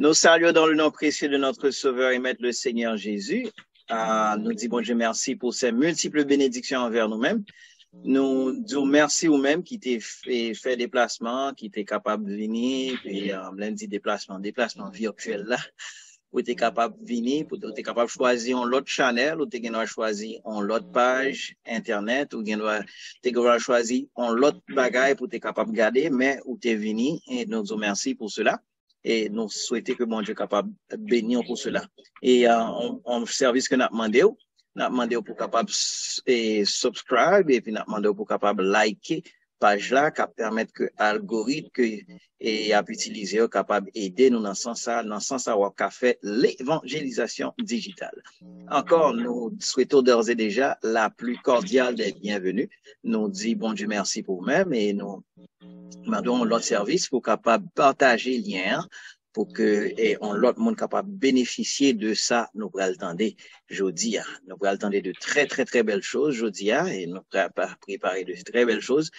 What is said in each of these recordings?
Nous saluons dans le nom précieux de notre Sauveur et Maître le Seigneur Jésus. Nous disons bon Dieu merci pour ces multiples bénédictions envers nous-mêmes. Nous disons merci aux mêmes qui t'ai fait déplacement, qui t'es capable de venir, puis lundi déplacement virtuel là, où t'es capable de venir, pour t'es capable de choisir un autre channel, ou t'es capable de choisir un autre page internet, ou t'es capable de choisir un autre bagage pour t'es capable de garder, mais où t'es venu, et nous disons merci pour cela. Et nous souhaitons que mon Dieu capable de bénir pour cela. Et on service que nous demandé pour capable subscribe et puis nous demandé pour capable liker page là qui permettre que l'algorithme que et a utilisé capable aider nous dans ce sens à faire l'évangélisation digitale. Encore nous souhaitons d'ores et déjà la plus cordiale des bienvenus. Nous dit bon Dieu merci pour vous-même et nous demandons l'autre service pour capable partager le lien pour que on l'autre monde capable bénéficier de ça. Nous pourrons attendre jeudi, nous pourrons attendre de très belles choses jeudi et nous pourrons préparer de très belles choses,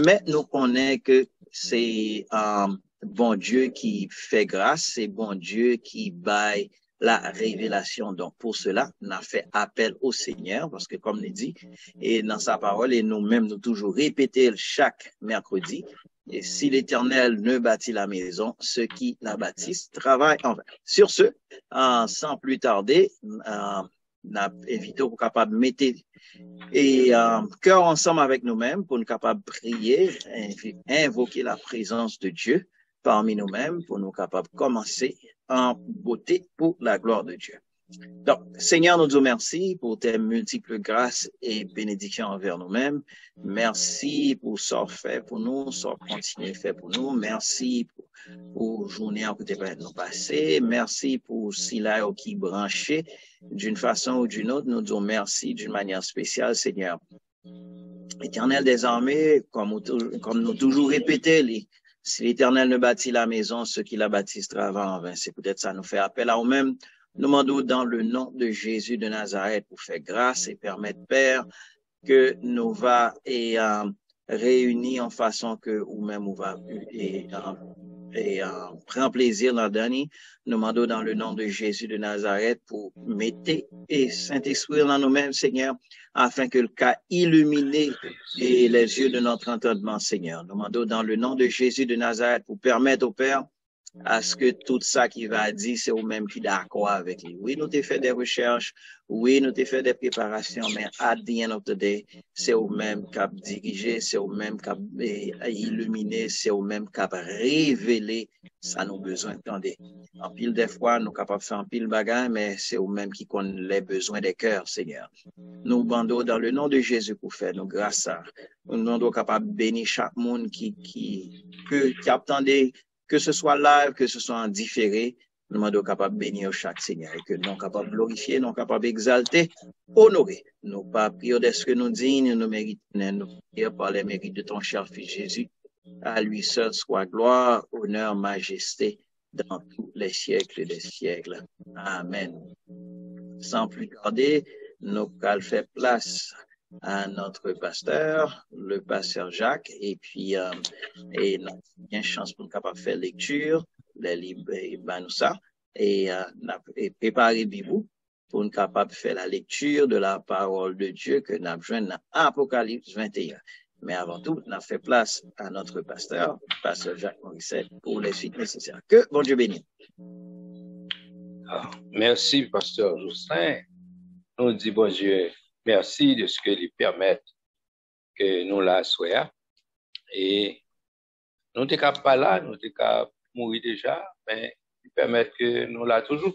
mais nous connaissons que c'est bon Dieu qui fait grâce, c'est bon Dieu qui baille la révélation. Donc, pour cela, on a fait appel au Seigneur, parce que comme il dit, et dans sa parole, et nous-mêmes, nous toujours répéter chaque mercredi, et si l'Éternel ne bâtit la maison, ceux qui la bâtissent travaillent en vain. Sur ce, sans plus tarder, nous invitons pour capable mettre et cœur ensemble avec nous-mêmes pour nous capables de prier, invoquer la présence de Dieu parmi nous-mêmes pour nous capables de commencer en beauté pour la gloire de Dieu. Donc, Seigneur, nous te remercions pour tes multiples grâces et bénédictions envers nous-mêmes. Merci pour ce que fait pour nous, ce que continue de faire pour nous. Merci pour journée que tu nous passer. Merci pour Sila qui branché d'une façon ou d'une autre. Nous disons merci d'une manière spéciale, Seigneur. Éternel des armées, comme nous toujours répétons, si l'Éternel ne bâtit la maison, ceux qui la bâtissent travaillent en vain. C'est peut-être ça nous fait appel à nous-mêmes. Nous demandons dans le nom de Jésus de Nazareth pour faire grâce et permettre, Père, que nous va réunir en façon que ou-même on va prendre plaisir dans le dernier. Nous demandons dans le nom de Jésus de Nazareth pour mettre et Saint-Esprit dans nous-mêmes, Seigneur, afin que le cas illuminé et les yeux de notre entendement, Seigneur. Nous demandons dans le nom de Jésus de Nazareth pour permettre au Père à ce que tout ça qui va dire, c'est au-même qui est d'accord avec lui. Oui, nous t'ai fait des recherches, oui, nous t'ai fait des préparations, mais at the end of the day, c'est au-même qui a dirigé, c'est au-même qui a illuminé, c'est au-même qui a révélé, ça nous besoin d'entendre. En pile des fois, nous capables de faire un pile bagarre, mais c'est au-même qui connaît les besoins des cœurs, Seigneur. Nous bandons dans le nom de Jésus pour faire nous grâce à. Nous demandons capable de bénir chaque monde qui attendait, que ce soit live, que ce soit en différé, nous demandons capable de bénir chaque Seigneur et que nous capables de glorifier, nous capables d'exalter, honorer. Nous pas prions de ce que nous disons, nous méritons, nous prions par les mérites de ton cher Fils Jésus. À lui seul soit gloire, honneur, majesté dans tous les siècles des siècles. Amen. Sans plus tarder, nous allons faire place à notre pasteur, le pasteur Jacques, et puis et nous avons bien chance pour nous capable faire lecture, les livres et ça, et préparer Bible pour nous capable faire la lecture de la parole de Dieu que nous avons joué dans Apocalypse 21. Mais avant tout, nous avons fait place à notre pasteur, pasteur Jacques Morissette, pour les suites nécessaires. Que bon Dieu bénisse. Merci, pasteur Justin. Nous disons bon Dieu, merci de ce que lui permettent que nous la soyons. Et nous ne sommes pas là, nous sommes mourir déjà, mais il permet que nous la toujours.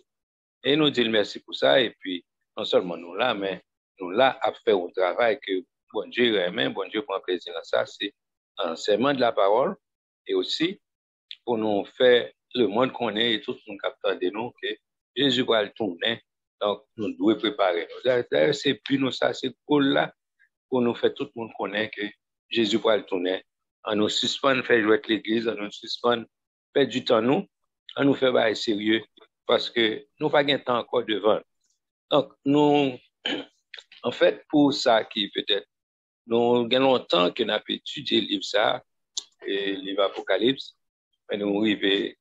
Et nous disons merci pour ça. Et puis, non seulement nous là, mais nous là à faire un travail que bon Dieu aime, bon Dieu prend plaisir à ça, c'est l'enseignement de la parole. Et aussi, pour nous faire le monde qu'on est et tout le monde capte de nous que Jésus va le tourner. Donc, nous devons préparer. D'ailleurs, c'est plus nous ça, c'est cool là, pour nous faire tout le monde connaître que Jésus va le tourner. On nous suspend, faire jouer avec l'église, on nous suspend, faire du temps nous, on nous fait bailler sérieux, parce que nous pas gain temps encore devant. Donc, nous, en fait, pour ça qui peut-être, nous gagnons longtemps que nous avons étudié le livre ça, et le livre Apocalypse, mais nous arrivons,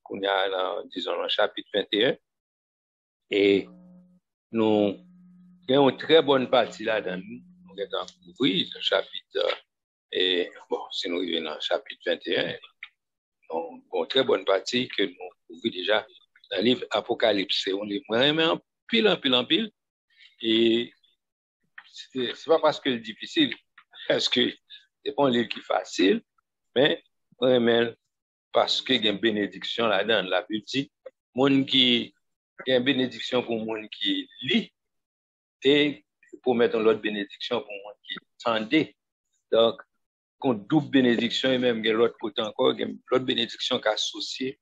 disons, dans le chapitre 21, et nous avons une très bonne partie là-dedans. Nous avons couvert le chapitre, et bon, si nous arrivons dans le chapitre 21, nous avons une très bonne partie que nous couvrons déjà dans le livre Apocalypse. C'est un livre vraiment en pile, et c'est pas parce que c'est difficile, parce que c'est pas un livre qui est facile, mais vraiment parce que il y a une bénédiction là-dedans. La Bible dit, il y a une bénédiction pour monde qui lit et pour mettre l'autre bénédiction pour monde qui tendait. Donc, qu'on double bénédiction et même l'autre côté encore, l'autre bénédiction qui est associée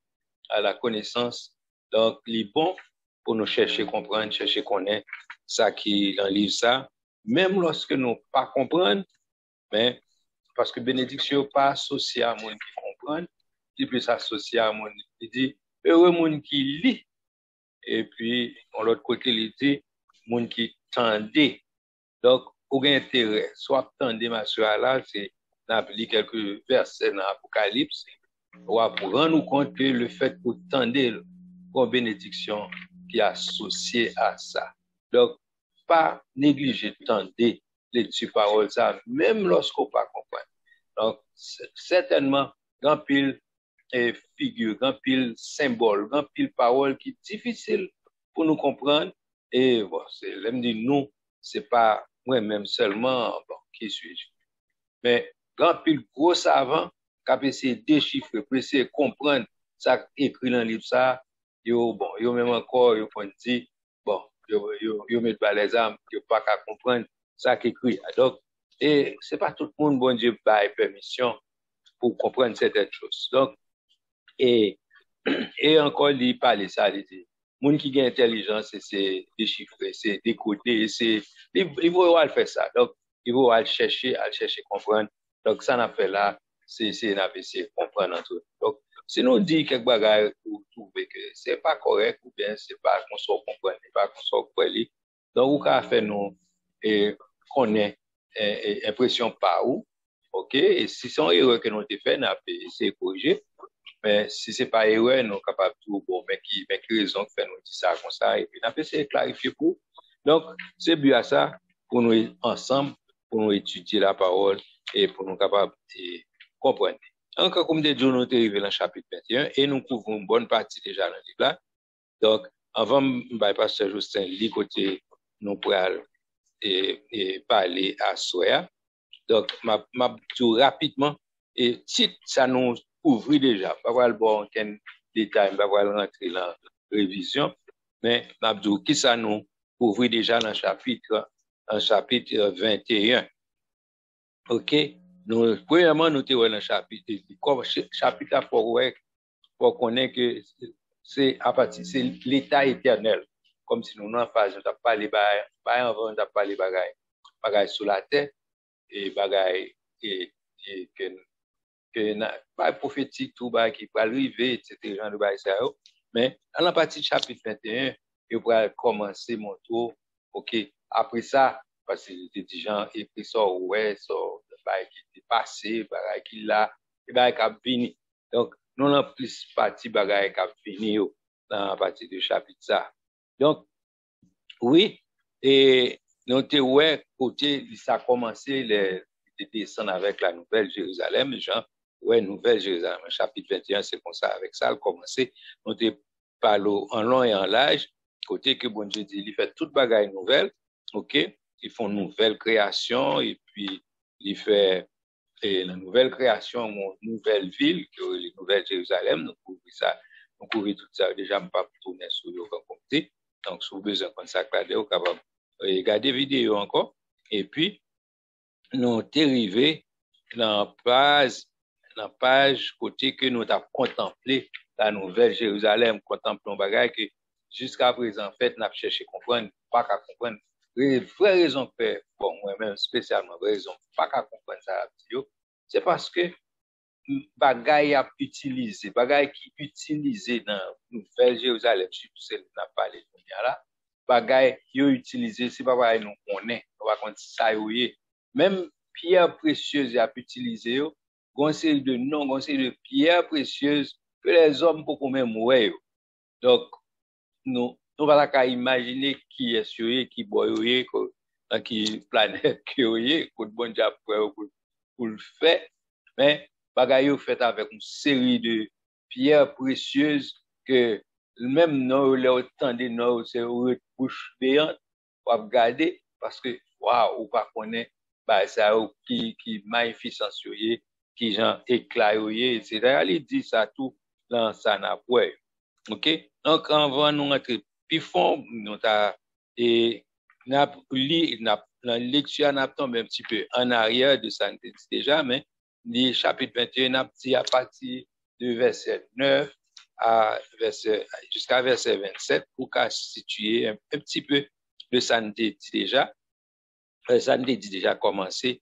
à la connaissance. Donc, il est bon pour nous chercher à comprendre, chercher à connaître ça qui est dans le livre ça, même lorsque nous pas comprendre, mais parce que bénédiction n'est pas associée à monde qui comprend, il plus associé à monde qui dit, heureux monde qui lit, et puis, de l'autre côté, il dit, monde qui tendait. Donc, aucun intérêt, soit tendez ma soeur là, c'est d'appeler quelques versets dans l'Apocalypse, pour rendre nous compte que le fait pour tendre une bénédiction qui est associée à ça. Donc, pas négliger de tendre les paroles ça, même lorsqu'on pas comprendre. Donc, certainement, grand pile figure, grand pile symbole, grand pile parole qui est difficile pour nous comprendre. Et bon, l'aime dit nous, c'est pas moi-même seulement, bon, qui suis-je. Mais grand pile gros savant, qui a essayé de déchiffrer, pour essayer de comprendre ça écrit dans le livre ça, yo même encore, yo font dire, bon, yo met pas les âmes, yo pas qu'à comprendre ça qui écrit. Donc, et c'est pas tout le monde, bon Dieu, bail permission pour comprendre certaines choses. Donc, et encore, il parle ça, il dit, monde qui a intelligence, c'est déchiffrer, c'est décoder, il va faire ça. Donc, il va chercher comprendre. Donc, ça n'a fait là, c'est essayer comprendre entre eux. Donc, si nous dit quelque bagaille pour trouver que c'est pas correct ou bien c'est pas qu'on soit comprendre, pas qu'on soit comprendre. Donc, on a fait nous connaître impression par où, ok? Et si c'est une erreur que nous avons fait, on a essayé de corriger. Mais si c'est pas erreur, nous sommes capables de tout, bon, mais qui raison que fait nous dire ça comme ça, et puis on a essayé de clarifier pour. Donc, c'est bien à ça, pour nous ensemble, pour nous étudier la parole et pour nous capables de comprendre. Encore comme des jours, nous sommes arrivés dans le chapitre 21 et nous couvrons une bonne partie déjà dans le livre là. Donc, avant, pasteur Justin, lui côté, nous pourrons parler à Soya. Donc, m'a tout rapidement, et si ça nous ouvre déjà, pas le bon quel détail, pas le rentrer dans la révision, mais m'a dit qui ça nous ouvre déjà dans le chapitre 21. OK? Nous, premièrement, nous sommes dans le chapitre pour connaître que c'est à partir, c'est l'état éternel. Comme si nous n'avons pas, parlé bagaille sur la terre, et bagaille pas prophétique tout bas qui va arriver, etc. genre de bagaille ça. Mais dans la partie chapitre 21, il va commencer mon tour. OK. Après ça, parce que des gens écrit ça ouais, ça bagaille qui est passé, bagaille qui là, et bagaille qui a fini. Donc nous avons plus partie bagaille qui a fini dans la partie du chapitre ça. Donc oui, et nous avons ouais côté ça a commencé de descendre avec la Nouvelle Jérusalem, genre ouais Nouvelle Jérusalem, chapitre 21, c'est comme ça avec ça a commencé. Nous avons parlé en long et en large, côté que bon Dieu dit, il fait toute bagaille nouvelle, OK, ils font une nouvelle création et puis il fait la nouvelle création, une nouvelle ville, que les Nouvelles Jérusalem, nous couvrons tout ça, déjà, je ne vais pas tourner sur le compte. Donc, si vous avez besoin de consacrer, vous êtes capable de regarder la vidéo encore. Et puis, nous sommes arrivés dans la page côté que nous avons contemplé la Nouvelle Jérusalem, contemplons un bagage que jusqu'à présent, en fait, nous avons cherché à comprendre, pas qu'à comprendre. Vraie raison que, bon, moi-même, spécialement, vraie raison, pas qu'à comprendre ça, c'est parce que bagaille a utilisé, bagaille qui utilisé dans Nouvelle Jérusalem, surtout celle qu'on a parlé de là, bagaille qui a utilisé, c'est pas pareil, nous connaît, on va compter ça, même pierre précieuse a utilisé, conseil de nom, conseil de pierre précieuse que les hommes beaucoup même ouais. Donc, nous voilà qu'à imaginer qui est sur qui boy dans qui planète qui est pour bon Dieu pour le faire, mais bagaille fait avec une série de pierres précieuses que même nous les autant de nous c'est bouche béante pour regarder parce que waouh ou pas connaît bah ça qui magnificent sur qui gens éclairé etc. Il dit ça tout dans ça n'a pas. OK? Donc, avant nous rentrer plus fond, nous ta et n'a li n'a la lecture n'a tombé un petit peu en arrière de ça déjà, mais le chapitre 21 n'a dit à partir de verset 9 à verset jusqu'à verset 27 pour qu'à situer un petit peu de ça dit déjà. Ça dit déjà commencé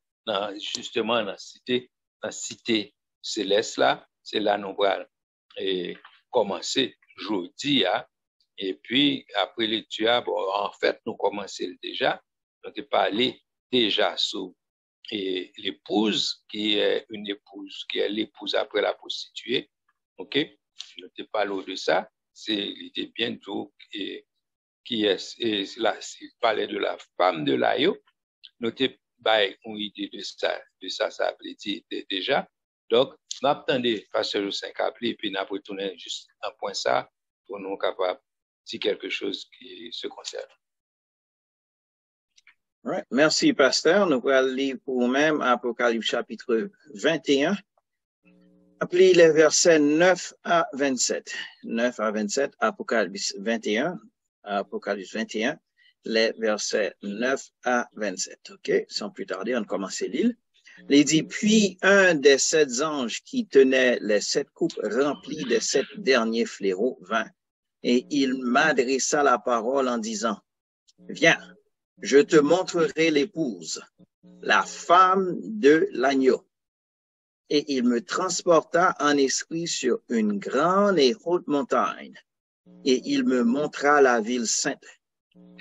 justement dans la cité céleste là, c'est là nous allons et commencer jeudi, hein, et puis après lecture, bon, en fait, nous commençons déjà, nous avons parlé déjà sur l'épouse, qui est une épouse, qui est l'épouse après la prostituée, ok? Nous avons parlé de ça, l'idée bientôt, qui est, et là, il parlait de la femme de l'agneau, nous avons une idée de ça, ça a été déjà. Donc, nous attendons Pasteur Justin Capli et puis nous retournons juste un point ça pour nous capables de dire quelque chose qui se concerne. Right. Merci, Pasteur. Nous allons lire pour vous-même Apocalypse chapitre 21. Appelez les versets 9 à 27. 9 à 27, Apocalypse 21. Apocalypse 21, les versets 9 à 27. OK? Sans plus tarder, on commence l'île. Il dit, puis un des 7 anges qui tenait les 7 coupes remplies des 7 derniers fléaux vint, et il m'adressa la parole en disant, viens, je te montrerai l'épouse, la femme de l'agneau. Et il me transporta en esprit sur une grande et haute montagne, et il me montra la ville sainte,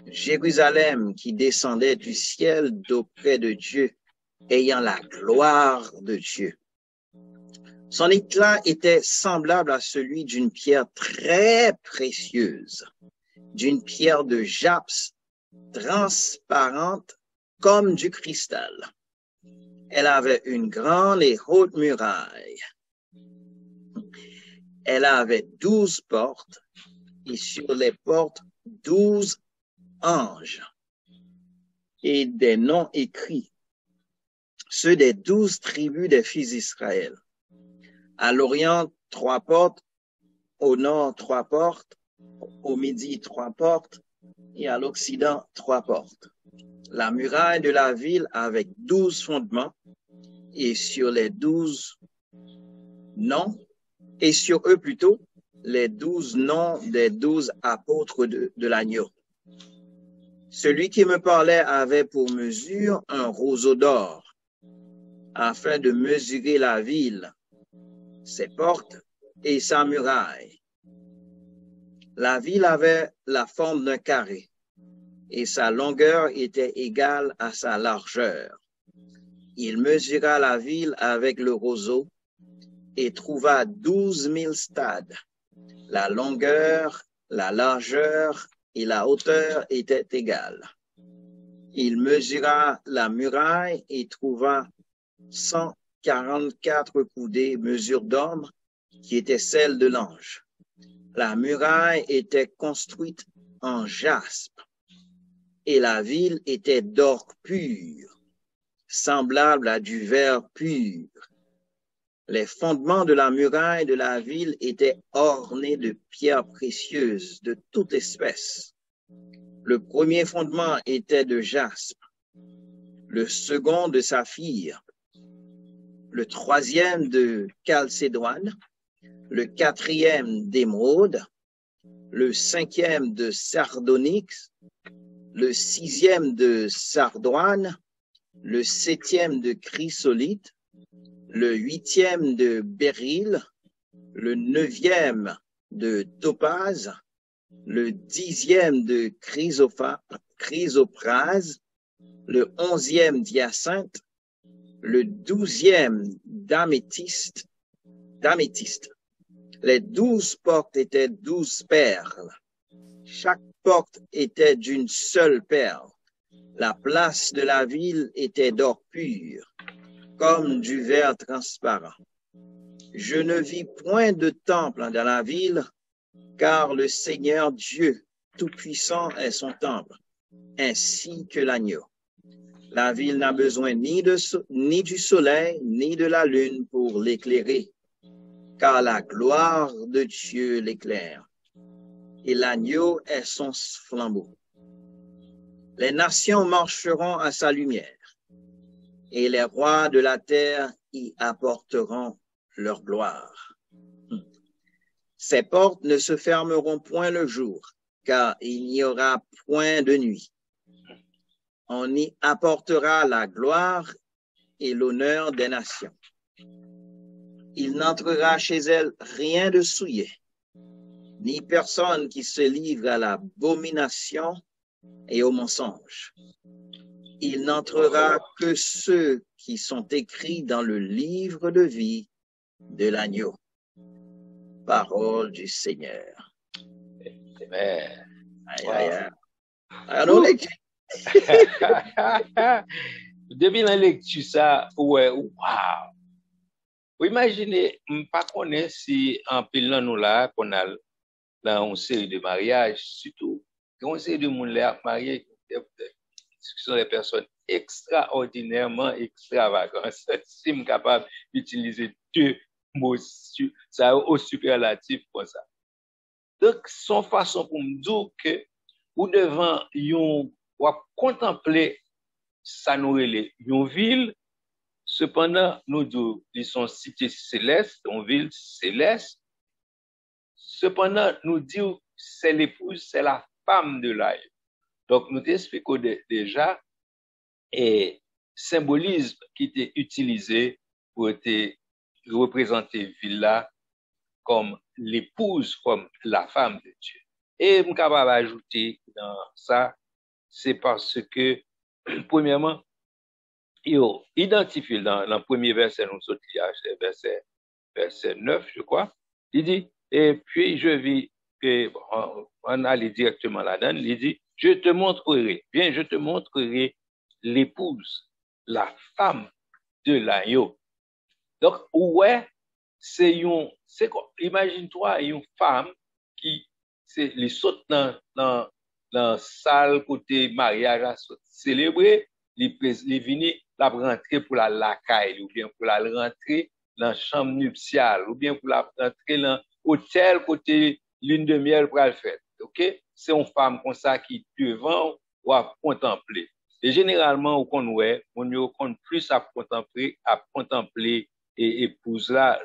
Jérusalem qui descendait du ciel d'auprès de Dieu, ayant la gloire de Dieu. Son éclat était semblable à celui d'une pierre très précieuse, d'une pierre de jaspis transparente comme du cristal. Elle avait une grande et haute muraille. Elle avait 12 portes, et sur les portes 12 anges, et des noms écrits, ceux des 12 tribus des fils d'Israël. À l'Orient, 3 portes, au Nord, 3 portes, au Midi, 3 portes, et à l'Occident, 3 portes. La muraille de la ville avec 12 fondements, et sur les 12 noms, et sur eux plutôt, les 12 noms des 12 apôtres de l'agneau. Celui qui me parlait avait pour mesure un roseau d'or, afin de mesurer la ville, ses portes et sa muraille. La ville avait la forme d'un carré, et sa longueur était égale à sa largeur. Il mesura la ville avec le roseau et trouva 12 000 stades. La longueur, la largeur et la hauteur étaient égales. Il mesura la muraille et trouva 144 coudées, mesure d'homme, qui était celle de l'ange. La muraille était construite en jaspe, et la ville était d'or pur, semblable à du verre pur. Les fondements de la muraille de la ville étaient ornés de pierres précieuses de toute espèce. Le premier fondement était de jaspe, le second de saphir, le troisième de chalcédoine, le quatrième d'émeraude, le cinquième de sardonyx, le sixième de sardoine, le septième de chrysolite, le huitième de béryl, le neuvième de topaze, le 10e de chrysoprase, le 11e d'hyacinthe, le 12e d'améthyste, Les 12 portes étaient 12 perles. Chaque porte était d'une seule perle. La place de la ville était d'or pur, comme du verre transparent. Je ne vis point de temple dans la ville, car le Seigneur Dieu Tout-Puissant est son temple, ainsi que l'agneau. La ville n'a besoin ni du soleil, ni de la lune pour l'éclairer, car la gloire de Dieu l'éclaire, et l'agneau est son flambeau. Les nations marcheront à sa lumière, et les rois de la terre y apporteront leur gloire. Ces portes ne se fermeront point le jour, car il n'y aura point de nuit. On y apportera la gloire et l'honneur des nations. Il n'entrera chez elles rien de souillé, ni personne qui se livre à l'abomination et au mensonge. Il n'entrera que ceux qui sont écrits dans le livre de vie de l'agneau. Parole du Seigneur. Amen. Aïe, aïe, aïe. Alors, Depuis la lecture, ça, ouais, wow. Vous imaginez, pas connaître si en pile nous là, qu'on a dans une série de mariages, surtout, une série de monde là mariés, ce sont des personnes extraordinairement extravagantes. Si je suis capable d'utiliser deux mots, ça au superlatif pour ça. Donc, son façon pour me dire que, ou devant, ou contempler ça nous relève une ville, cependant, nous disons, ils sont cités célestes, une ville céleste. Cependant, nous disons, c'est l'épouse, c'est la femme de l'agneau. Donc, nous t'expliquons déjà, et symbolisme qui était utilisé pour te représenter ville-là comme l'épouse, comme la femme de Dieu. Et je suis capable d'ajouter dans ça, c'est parce que, premièrement, il identifie dans le premier verset, nous sommes verset 9, je crois. Il dit, et puis je vis que, on allait directement là-dedans, il dit, je te montrerai l'épouse, la femme de l'agneau. Donc, ouais, c'est quoi? Imagine-toi une femme qui, les saute dans salle côté mariage à célébrer, les venir la rentrer pour la lacaille, ou bien pour la rentrer dans la chambre nuptiale, ou bien pour la rentrer dans l'hôtel côté lune de miel pour la fête. OK? C'est une femme comme ça qui devant ou à contempler. Et généralement, on compte plus à contempler et épouse là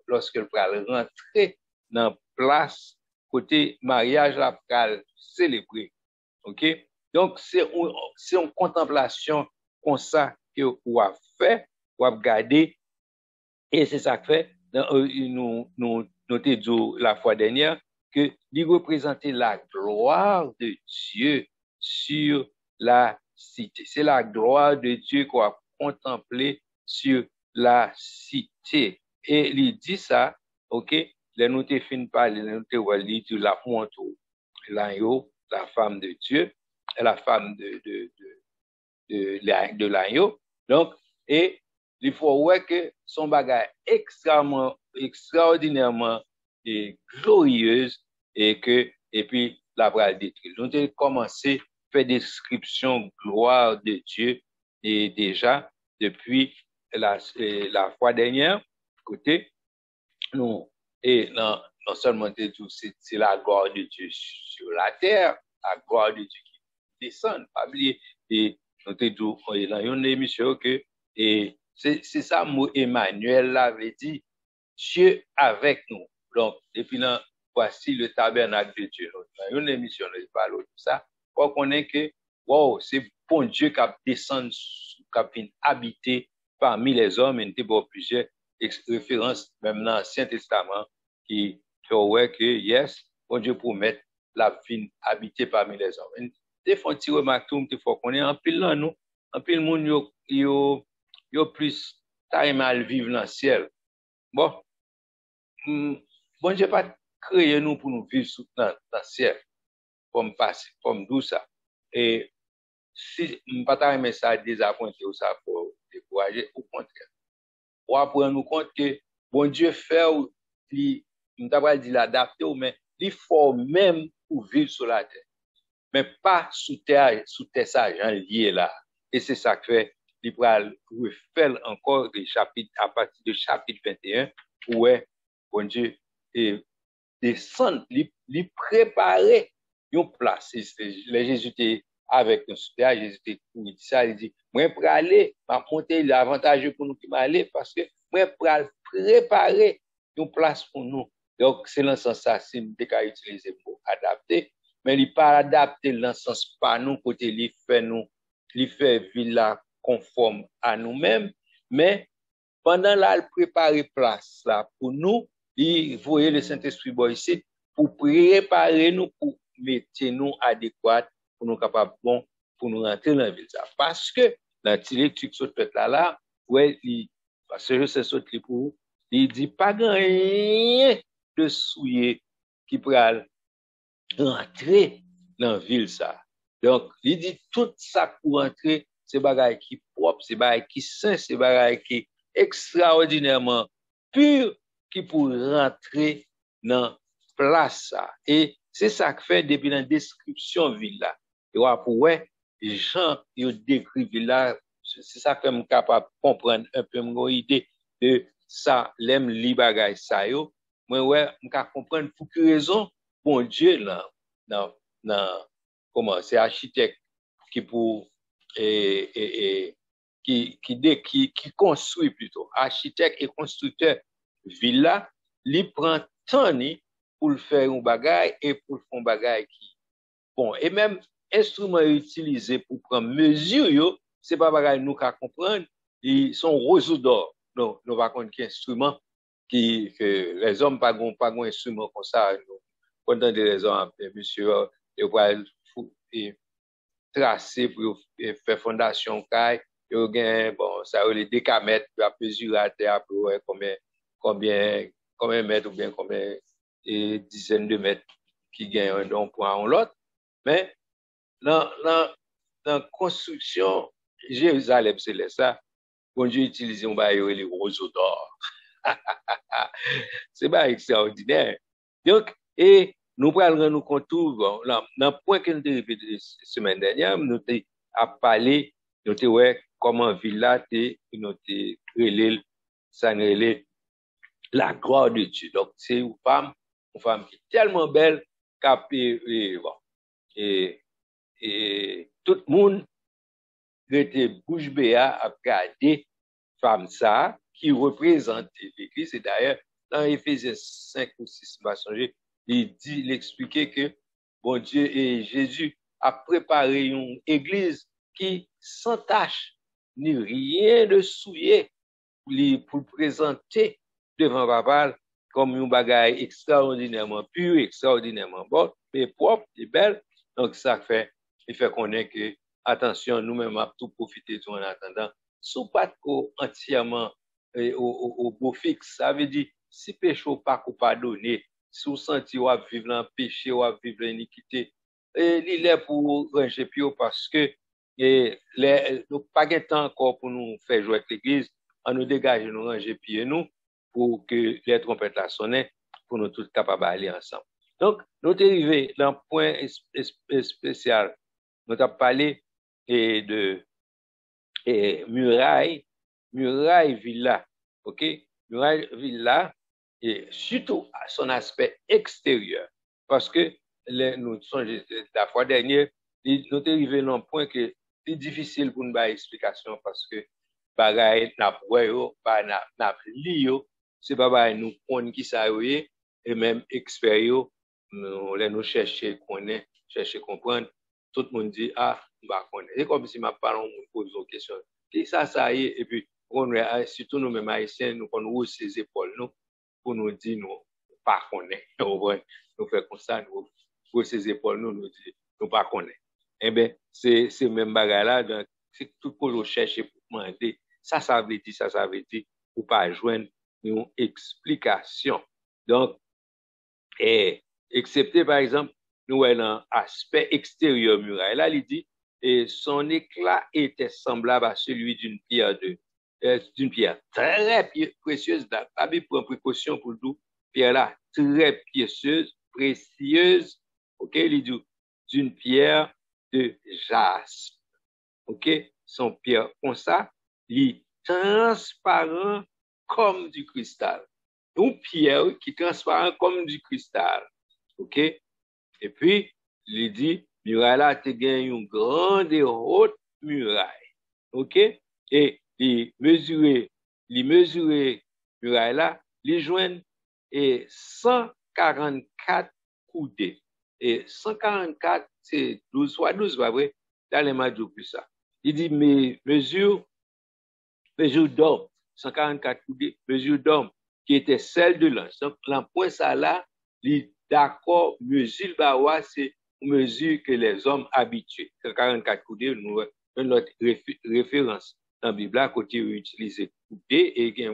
lorsqu'elle va rentrer dans place côté mariage là pour célébrer. OK? Donc c'est une contemplation comme ça que ou a fait, ou a gardé, et c'est ça que fait nous t'ai dit la fois dernière que il représentait la gloire de Dieu sur la cité. C'est la gloire de Dieu qu'on a contemplé sur la cité. Et il dit ça, OK, les nous te fin parler, nous te wali tu la montre l'agneau, la femme de Dieu, la femme de l'agneau. Donc, et il faut voir que son bagage extraordinairement et glorieuse et puis la bras détruite. Donc, j'ai commencé à faire description gloire de Dieu et déjà depuis la fois dernière, côté, nous, et non seulement c'est la gloire de Dieu sur la terre, la gloire de Dieu qui descend, pas oublier, et nous te dit dans une émission que, et c'est ça, mot Emmanuel l'avait dit, Dieu avec nous. Donc, depuis là, voici le tabernacle de Dieu. Dans une émission, nous parlons de ça, pour qu'on ait que, wow, c'est bon Dieu qui a descendu, qui a habité parmi les hommes, et nous avons plusieurs références, même dans l'Ancien Testament, qui fait que, yes, bon Dieu promet la vie habiter parmi les hommes. Des fois, tu remarques tout, il faut qu'on ait en pile là, nous, en pile monde, yo plus, t'as mal vivre dans le ciel. Bon, bon Dieu pas créé nous pour nous vivre dans le ciel, comme passer, comme tout ça. Et si nous pas aimer ça, désappointer ou ça pour décourager, au contraire. On va prendre nous compte que bon Dieu fait, nous t'avons dit l'adapter, mais il faut même pour vivre sur la terre. Mais pas sous terre ça, j'en lié là. Et c'est ça que fait, il va refaire encore des chapitres, à partir du chapitre 21, où est, bon Dieu, et descendre, lui préparer une place. Les Jésus était avec nous sous terre, Jésus était pour dit ça, il dit, moi, pour aller, ma monter l'avantage pour nous qui m'aller, parce que moi, pour préparer une place pour nous. Donc, c'est dans ce sens ça, c'est nous qu'à utiliser pour adapter, mais il pas adapter dans ce sens pas nous, côté, il fait villa conforme à nous-mêmes, mais pendant là, il prépare place là pour nous, il voyait le Saint-Esprit ici pour préparer nous, pour mettre nous adéquats, pour nous capables bon, pour nous rentrer dans la ville. Parce que dans la lecture que ce là, ouais, parce que je sais ce que pour il dit pas rien de souillé qui pourrait rentrer dans la ville ça. Donc, il dit tout ça pour rentrer, c'est bagaille qui propre, c'est bagaille qui saint, c'est bagaille qui extraordinairement pur qui pour rentrer dans place ça. Et c'est ça que fait depuis la description ville là. Et pour ouais, les gens ils décrivent là, c'est ça que je suis capable de comprendre un peu mon idée de ça, l'aime li bagay ça yo. Moi ouais, je comprendre pour quelle raison bon Dieu là non comment c'est architecte qui pour qui construit plutôt architecte et constructeur villa li prend temps ni pour le faire un bagage et pour faire un bagage qui bon et même instruments utilisés pour prendre mesure yo c'est pas bagage nous qu'à comprendre ils sont roseaux d'or non nous pas contre qui instrument qui que les hommes pas gon instrument comme ça pendant des raisons monsieur et tracer pour faire fondation caille yo gain bon ça les décamètres pour mesurer à terre pour combien mètres ou bien combien dizaines de mètres qui gagnent d'un point à l'autre mais dans construction Jérusalem c'est ça bon Dieu utilise un bail les roseaux d'or c'est pas extraordinaire donc et nous prenons nous compte tout bon dans le point que nous avons répété la semaine dernière nous avons parlé nous avons ouais comment villa nous relé ça relé la gloire de Dieu donc c'est une femme qui est tellement belle bon et tout le monde était bouche bée à regarder femme ça qui représente l'Église. Et d'ailleurs, dans Éphésiens 5 ou 6, il expliquait que bon Dieu et Jésus a préparé une église qui sans tache, ni rien de souillé pour présenter devant Papa comme un bagage extraordinairement pur, extraordinairement bon, mais propre et belle. Donc ça fait, il fait connaître que, attention, nous-mêmes, à tout profiter tout en attendant, sous pas entièrement au beau fixe. Ça veut dire, si péché ou pas pardonné, si vous sentez ou vivre dans le péché ou vivre dans l'iniquité, il est pour ranger plus parce que nous pas de temps encore pour nous faire jouer avec l'église, en nous dégager, nous ranger pieds nous, pour que les trompettes la sonnent, pour nous tous capables d'aller ensemble. Donc, nous sommes arrivés dans un point spécial. Nous avons parlé de muraille villa, ok? Muraille villa, et surtout à son aspect extérieur. Parce que nous sommes, la fois dernière, nous sommes arrivés dans un point que c'est difficile pour nous faire explication parce que bagaille n'a pas n'a lié, c'est pas bagaille nous connaît qui ça et même expert nous chercher connaître, chercher comprendre, tout le monde dit ah bah connaître. C'est comme si ma parent me pose une question. Et ça y est et puis on surtout nous mêmes haïtiens nous connaissons ses épaules nous pour nous dire nous pas connaître. Nous fait comme ça nous ses épaules nous dit nous pas connaître. Eh bien, c'est même bagarre là, donc, c'est tout pour nous chercher pour demander, ça veut dire, pour pas joindre une explication. Donc, Et, excepté, par exemple, nous avons un aspect extérieur muraille. Là, il dit, et son éclat était semblable à celui d'une pierre très précieuse. La Bible prend précaution pour tout. Pierre là, très précieuse. OK, il dit, d'une pierre de jaspe. OK, son pierre comme ça, il est transparent comme du cristal. Une pierre qui est transparent comme du cristal. OK? Et puis, il dit, muraille là, tu gagnes une grande et haute muraille. OK? Et il mesurait muraille là, il joignent 144 coudées. Et 144, c'est 12 fois 12, pas vrai? Dans les matchs plus ça. Il dit, mais mesure d'homme, 144 coudées, mesure d'homme, qui était celle de l'ange. Donc, l'emploi ça là, d'accord, mesure bawa, c'est une mesure que les hommes habitués. 144 coudées, nous avons notre référence dans la Bible, à côté où utiliser coudées, et il y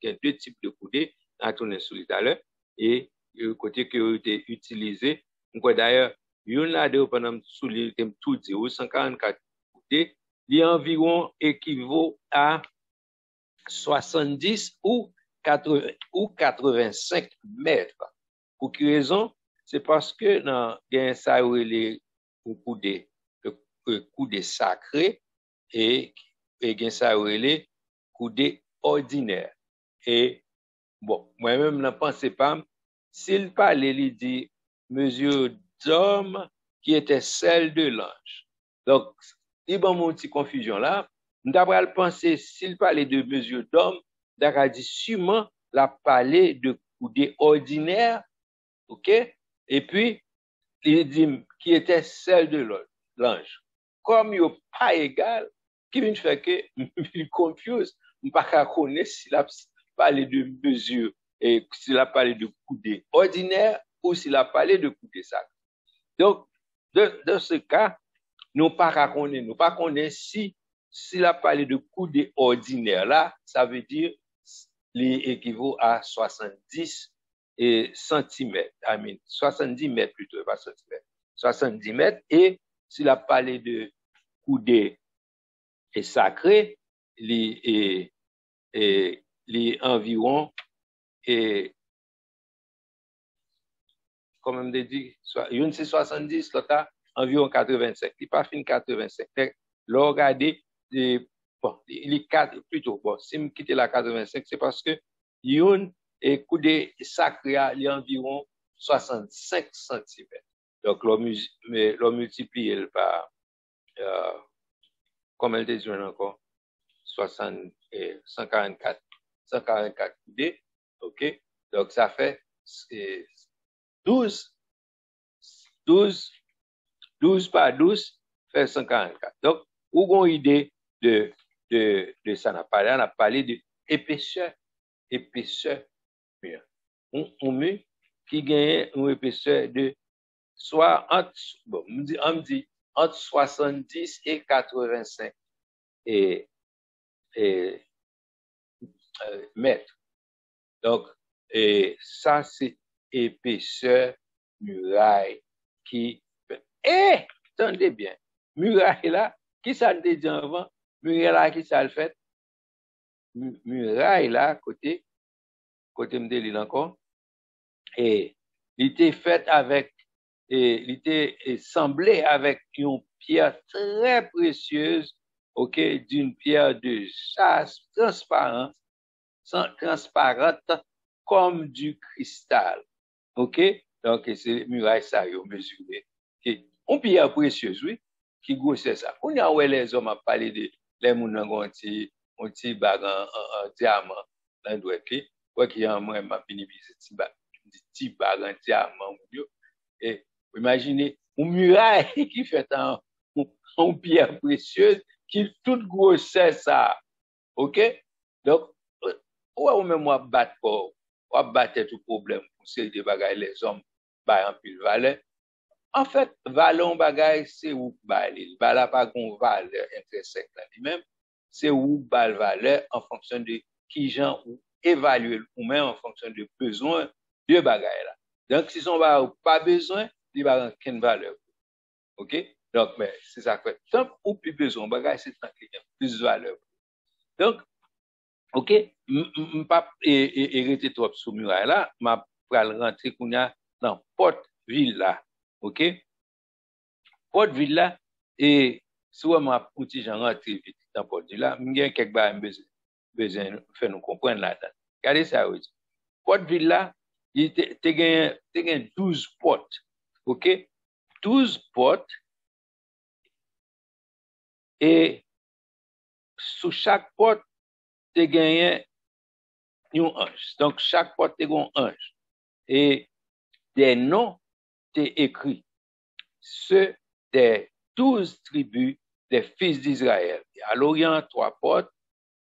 a deux types de coudées, à tourner sur tout à l'heure, et le côté que vous utilisé, d'ailleurs, il y en a deux pendant sous les tout dit, 144 coudées, il environ équivaut à 70 ou 85 mètres. Pour quelle raison? C'est parce que dans ça les coudées sacrés et ça les coudées ordinaires. Et bon, moi-même, je ne pensais pas, s'il parlait, il dit mesure d'homme qui était celle de l'ange. Donc, il y a une petite confusion là. D'après le penser, s'il parlait de mesure d'homme, d'après dit sûrement la parler de coudée ordinaire, ok? Et puis, il dit qui était celle de l'ange. Comme il n'est pas égal, qui vient faire que je confuse, je ne sais pas connaître s'il a parlé de mesure et s'il a parlé de coudée ordinaire ou s'il a parlé de coudée sacrée. Donc, dans ce cas, nous ne pas connaître si s'il a parlé de coudée ordinaire là, ça veut dire il équivaut à 70 centimètres. 70 mètres plutôt, pas centimètres. 70 mètres. Et s'il a parlé de coudée et sacré, il est environ, comme on dit, une c'est 70, l'autre environ 85. Il n'est pas fin 85. Là, regardez, bon, il est 4, plutôt, bon, si je quitte la 85, c'est parce que une coudée sacrée, il est environ 65 cm. Donc, l'on multiplie par, comme elle dit encore, 144 coudées, ok? Donc, ça fait 12 par 12 fait 144. Donc, où on idée de ça, on a parlé de épaisseur. On mur qui gagne une épaisseur de soit entre, bon, on me dit entre 70 et 85 mètres. Donc, ça, c'est épaisseur muraille qui attendez bien, muraille là, qui ça le dit avant? Muraille là, qui ça le fait? Muraille là, côté me dit encore, et il était fait avec, il était semblé avec une pierre très précieuse, ok, d'une pierre de jaspe transparente comme du cristal, ok. Donc c'est muraille ça yo mesuré, une pierre précieuse, oui, qui grossait ça. On a ouais les hommes a parlé de les moun nan un petit bag en diamant dans doit qui quoi qui en moi m'a fini petit bag en diamant et imaginez une muraille qui fait en pierre précieuse qui toute grossait ça, ok. Donc ou même moi battre pour tout problème pour ces des bagages les hommes ba en pile valeur. En fait, valeur bagage c'est où baler. Bala pas gon valeur intrinsèque là lui-même, c'est où bal valeur en fonction de qui gens ou évaluer ou même en fonction de besoin de bagage là. Donc, si son va pas besoin, il va aucune valeur. OK? Donc, mais c'est ça que tant ou plus besoin, bagage c'est tant qu'il y a plus valeur. Donc, OK, pas hériter trop sous muraille là, m'a pral rentrer qu'on a dans porte ville là. OK? Porte ville là et soit m'a petit gens rentrer vite dans porte ville là, m'gain quelque bail besoin faire nous comprendre là-dedans. Regardez ça oui. Porte ville là, il te gagne 12 portes. OK? 12 portes et sous chaque porte te gagne un ange. Donc chaque porte te gagne un ange. Et des noms t'es écrits, ceux des 12 tribus des fils d'Israël. À l'Orient, 3 portes,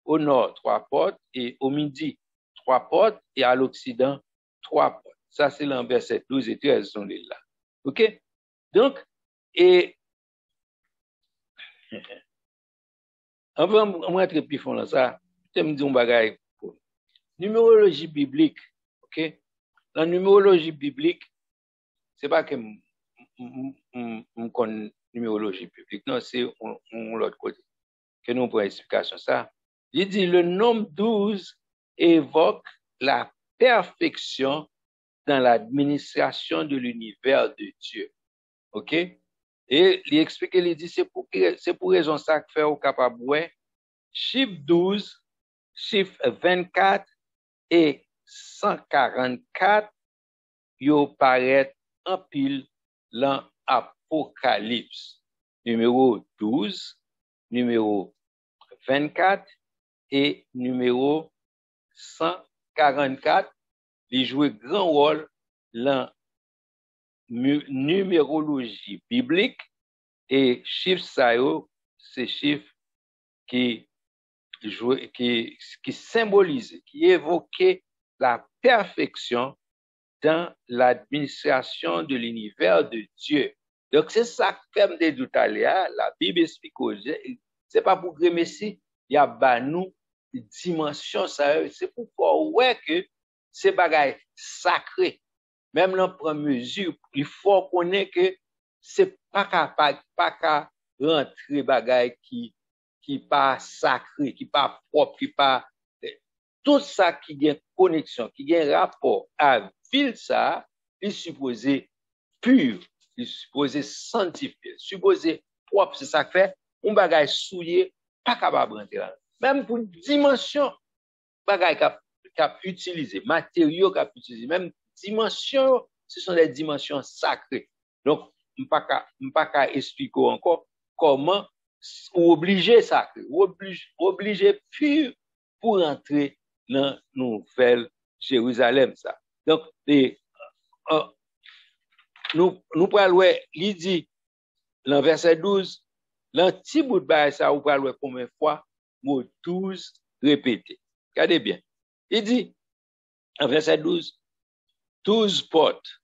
au nord, 3 portes, et au midi, 3 portes, et à l'Occident, 3 portes. Ça, c'est le verset 12 et 13 sont là. OK? Donc, et on va montrer plus fond là ça. Je me dis un bagage. Numérologie biblique, OK? La numérologie biblique, c'est pas que on connaît numérologie biblique, non, c'est l'autre côté. Que nous prenons explication ça. Il dit le nombre 12 évoque la perfection dans l'administration de l'univers de Dieu. OK? Et il explique, il dit, c'est pour raison ça que fait au capable, ouais, chiffre 12, chiffre 24 et 144, yo paraît en pile dans Apocalypse. Numéro 12, numéro 24 et numéro 144, il joue grand rôle dans numérologie biblique et chiffres ça c'est chiffres qui symbolisent, qui évoquent la perfection dans l'administration de l'univers de Dieu. Donc c'est ça que fait des doutes la Bible explique, c'est pas pour que Messie il y a ba nous dimension ça, c'est pour voir ouais que c'est bagaille sacré. Même dans prendre mesure, il faut connaître que c'est pas capable pas rentrer bagaille qui pas sacré, qui pas propre, qui pas tout ça qui a connexion, qui a rapport à ville ça, il est supposé pur, il est supposé sanctifié, supposé propre, c'est ça que fait un bagage souillé pas capable de rentrer là. Même pour dimension bagage qu'a utilisé, matériaux qu'a utilisé, même dimension, ce sont des dimensions sacrées. Donc, on pas qu'à expliquer encore comment obliger sacré, obliger pur pour entrer dans nouvelle Jérusalem ça. Donc nous parlons il dit dans verset 12 dans petit bout de bail ça ou parlons combien de fois mot 12 répété. Regardez bien. Il dit en verset 12 12 portes.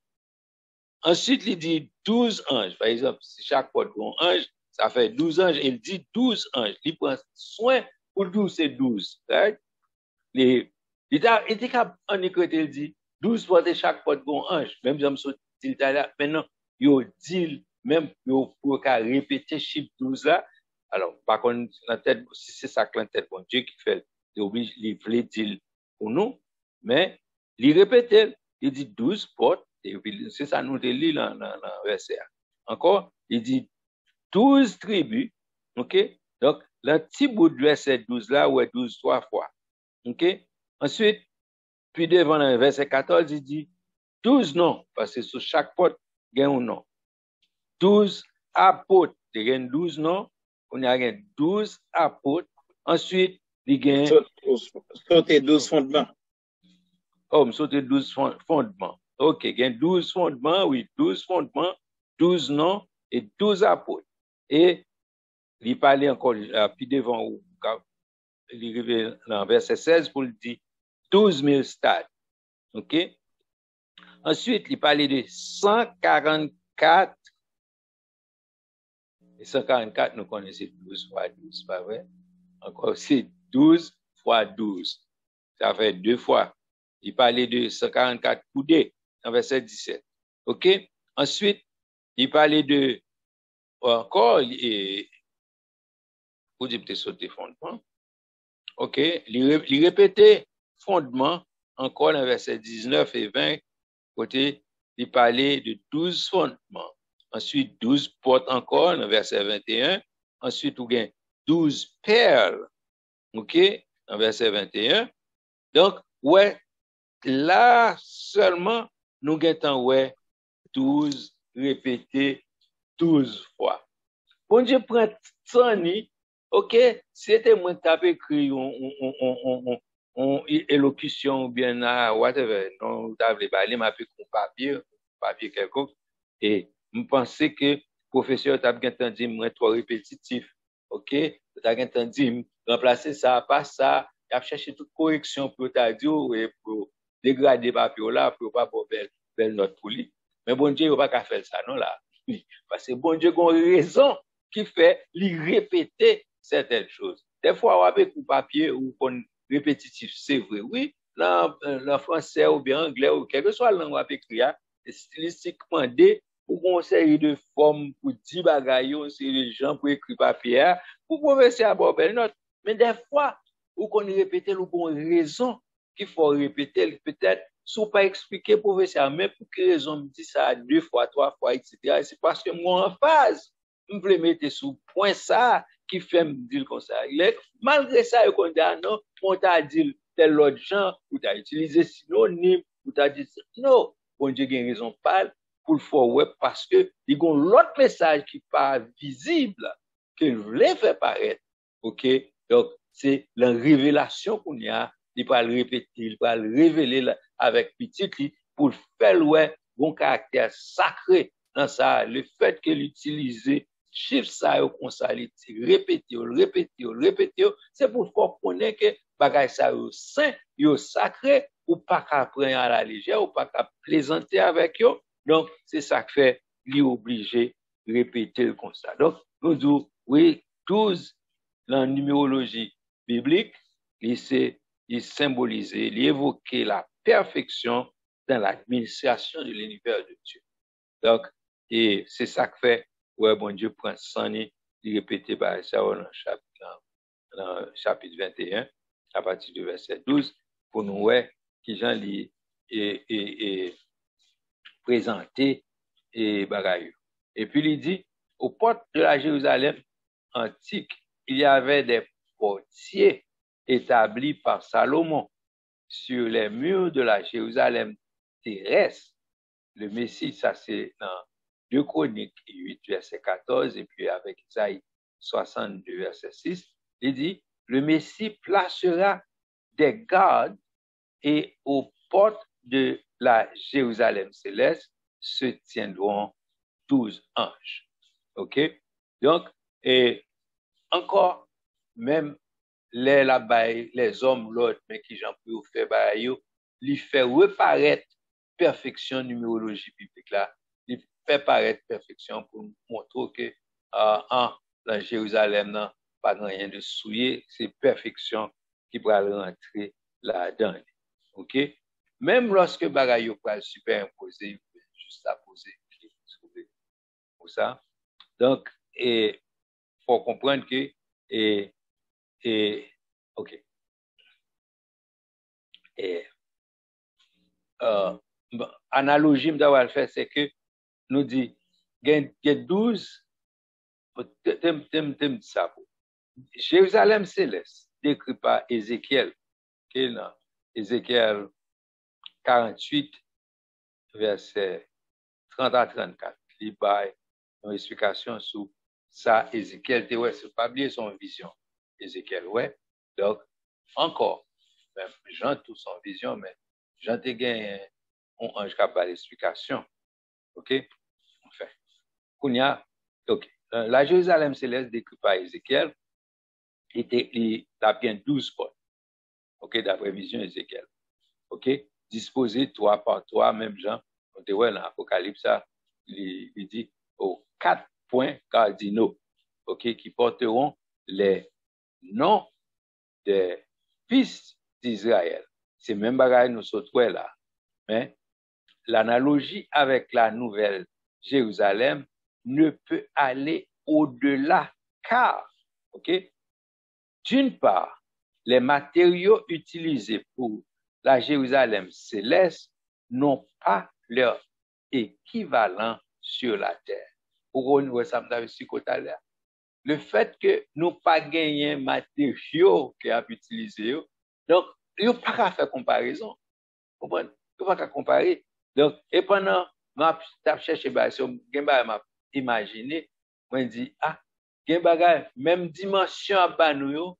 Ensuite il dit 12 anges. Par exemple, si chaque porte a un ange, ça fait 12 anges. Il dit 12 anges. Il prend soin pour 12 c'est 12. Right? Il était capable en écrit, il dit 12 portes et chaque porte a un ange. Même si je me là, maintenant, il dit même pour répéter chiffre 12 là. Alors, par contre, la tête, si c'est ça que la tête, bon Dieu qui fait, il oblige, il voulait dire pour nous, mais il répète, il dit 12 portes, et puis c'est ça nous lit dans le verset. Encore, il dit 12 tribus, ok? Donc, le petit bout de verset 12 là, ouais, 12 3 fois. OK? Ensuite, puis devant le verset 14, il dit 12 noms, parce que sur chaque porte, il y a un nom. 12 apôtres, il y a 12 noms, on a 12 apôtres. Ensuite, il y a... Sauter 12 fondements. Oh, me sauter 12 fondements. OK, il y a 12 fondements, oui, 12 fondements, 12 noms et 12 apôtres. Et il parlait encore, puis devant, il arrive dans verset 16 pour le dire 12 000 stades. OK? Ensuite, il parlait de 144. Et 144, nous connaissons 12 fois 12, pas vrai? Encore, c'est 12 fois 12. Ça fait 2 fois. Il parlait de 144 coudées. dans verset 17. OK? Ensuite, il parlait de, encore, vous dites peut-être sauter fondement. OK? Il répétait fondement encore dans verset 19 et 20, côté, il parlait de 12 fondements. Ensuite, 12 portes encore dans verset 21. Ensuite, vous avez 12 perles. OK? Dans verset 21. Donc, ouais, là seulement, nous avons ouais, 12 répétés 12 fois. Bon Dieu prend ça, OK, c'était moi qui avais écrit une élocution ou bien whatever, non, t'avais parlé, m'a fait papier quelconque, et je pensais que le professeur t'a bien entendu, moi, trop répétitif, OK, t'as bien entendu, remplacer ça par ça, il a cherché toute correction pour t'a dit, et pour dégrader papier là, pour pas pour belle note pour lui. Mais bon Dieu, il va pas faire ça, non, là. Parce que bon Dieu a une raison qui fait lui répéter certaines choses. Des fois, avec un papier ou un répétitif, c'est vrai, oui, dans français ou bien anglais ou quelle que soit la langue écrite, stylistiquement dit, pour une série de formes, pour 10 bagailles, une série de gens pour écrire papier, pour progresser à bord belle note. Mais des fois, ou qu'on répète, ou une raison qu'il faut répéter, peut-être, si pas expliquer professeur, mais pour quelle raison me dit ça 2 fois, 3 fois, etc. C'est parce que moi, en phase, je me mettre sous point ça, qui fait me dire comme ça. Malgré ça, on dit, ah non, on t'a dit tel autre genre, ou t'as utilisé synonyme, ou t'as dit, non, bon Dieu, il y a une raison pas pour le faire, ouais, parce que, il y a l'autre message qui n'est pas visible, qu'il voulait faire paraître. OK? Donc, c'est la révélation qu'on y a, il va le répéter, il va le révéler avec petit pour faire, ouais, bon caractère sacré dans ça, le fait qu'il utilise chiffre ça comme ça, répéter, c'est pour faire connaître que bagay ça yo saint, yo sacré, ou pas qu'à prendre à la légère, ou pas qu'à plaisanter avec eux. Donc, c'est ça qui fait lui obligé de répéter comme ça. Donc, nous disons, oui, 12 dans la numérologie biblique, il symbolise, il évoque la perfection dans l'administration de l'univers de Dieu. Donc, et c'est ça que fait, ouais, bon Dieu prend son nez, il répète par ça dans le chapitre 21, à partir du verset 12, pour nous, ouais, qui Jean lit et présenter et bagaille. Et puis, il dit, aux portes de la Jérusalem antique, il y avait des portiers établis par Salomon sur les murs de la Jérusalem terrestre. Le Messie, ça c'est dans 2 Chroniques 8, verset 14, et puis avec Isaïe 62, verset 6, il dit, le Messie placera des gardes et aux portes de la Jérusalem céleste se tiendront 12 anges. OK? Donc, et encore, même les hommes, l'autre, mais qui j'en peux faire, lui fait reparaître perfection numérologie biblique là, lui fait paraître perfection pour montrer que en la Jérusalem, non, pas rien de souillé, c'est perfection qui va rentrer là-dedans. OK? Même lorsque bagaille va superimposer, juste à poser pour ça. Donc, il faut comprendre que OK. Analogie, m'dawal fait, c'est que nous dit, il y a 12, ça. Jérusalem céleste, décrit par Ézéchiel, Ézéchiel 48, verset 30 à 34. Il y a une explication sur ça, Ézéchiel, c'est pas oublier son vision. Ézéchiel, ouais. Donc, encore, même Jean, tout son vision, mais Jean te gagné un ange qui a pas l'explication. OK? Enfin, Kounia, OK. La Jérusalem céleste décrit par Ézéchiel il a bien 12 portes. OK, d'après vision Ézéchiel. OK? Disposé 3 par 3, même Jean, on te voit dans l'Apocalypse, il dit aux 4 points cardinaux, OK, qui porteront les noms des fils d'Israël. C'est même bagaille nous sautons là. Mais l'analogie avec la nouvelle Jérusalem ne peut aller au-delà, car, ok, d'une part, les matériaux utilisés pour la Jérusalem céleste n'ont pas leur équivalent sur la terre. Pour nous, ça me dit tout à l'heure. Le fait que nous pas gagné matériaux qui a utilisé, donc il n'y a pas qu'à faire comparaison. Vous comprenez? Il n'y a pas qu'à comparer. Donc, et pendant ma cherché m'a imaginé, moi dit même dimension à bas nous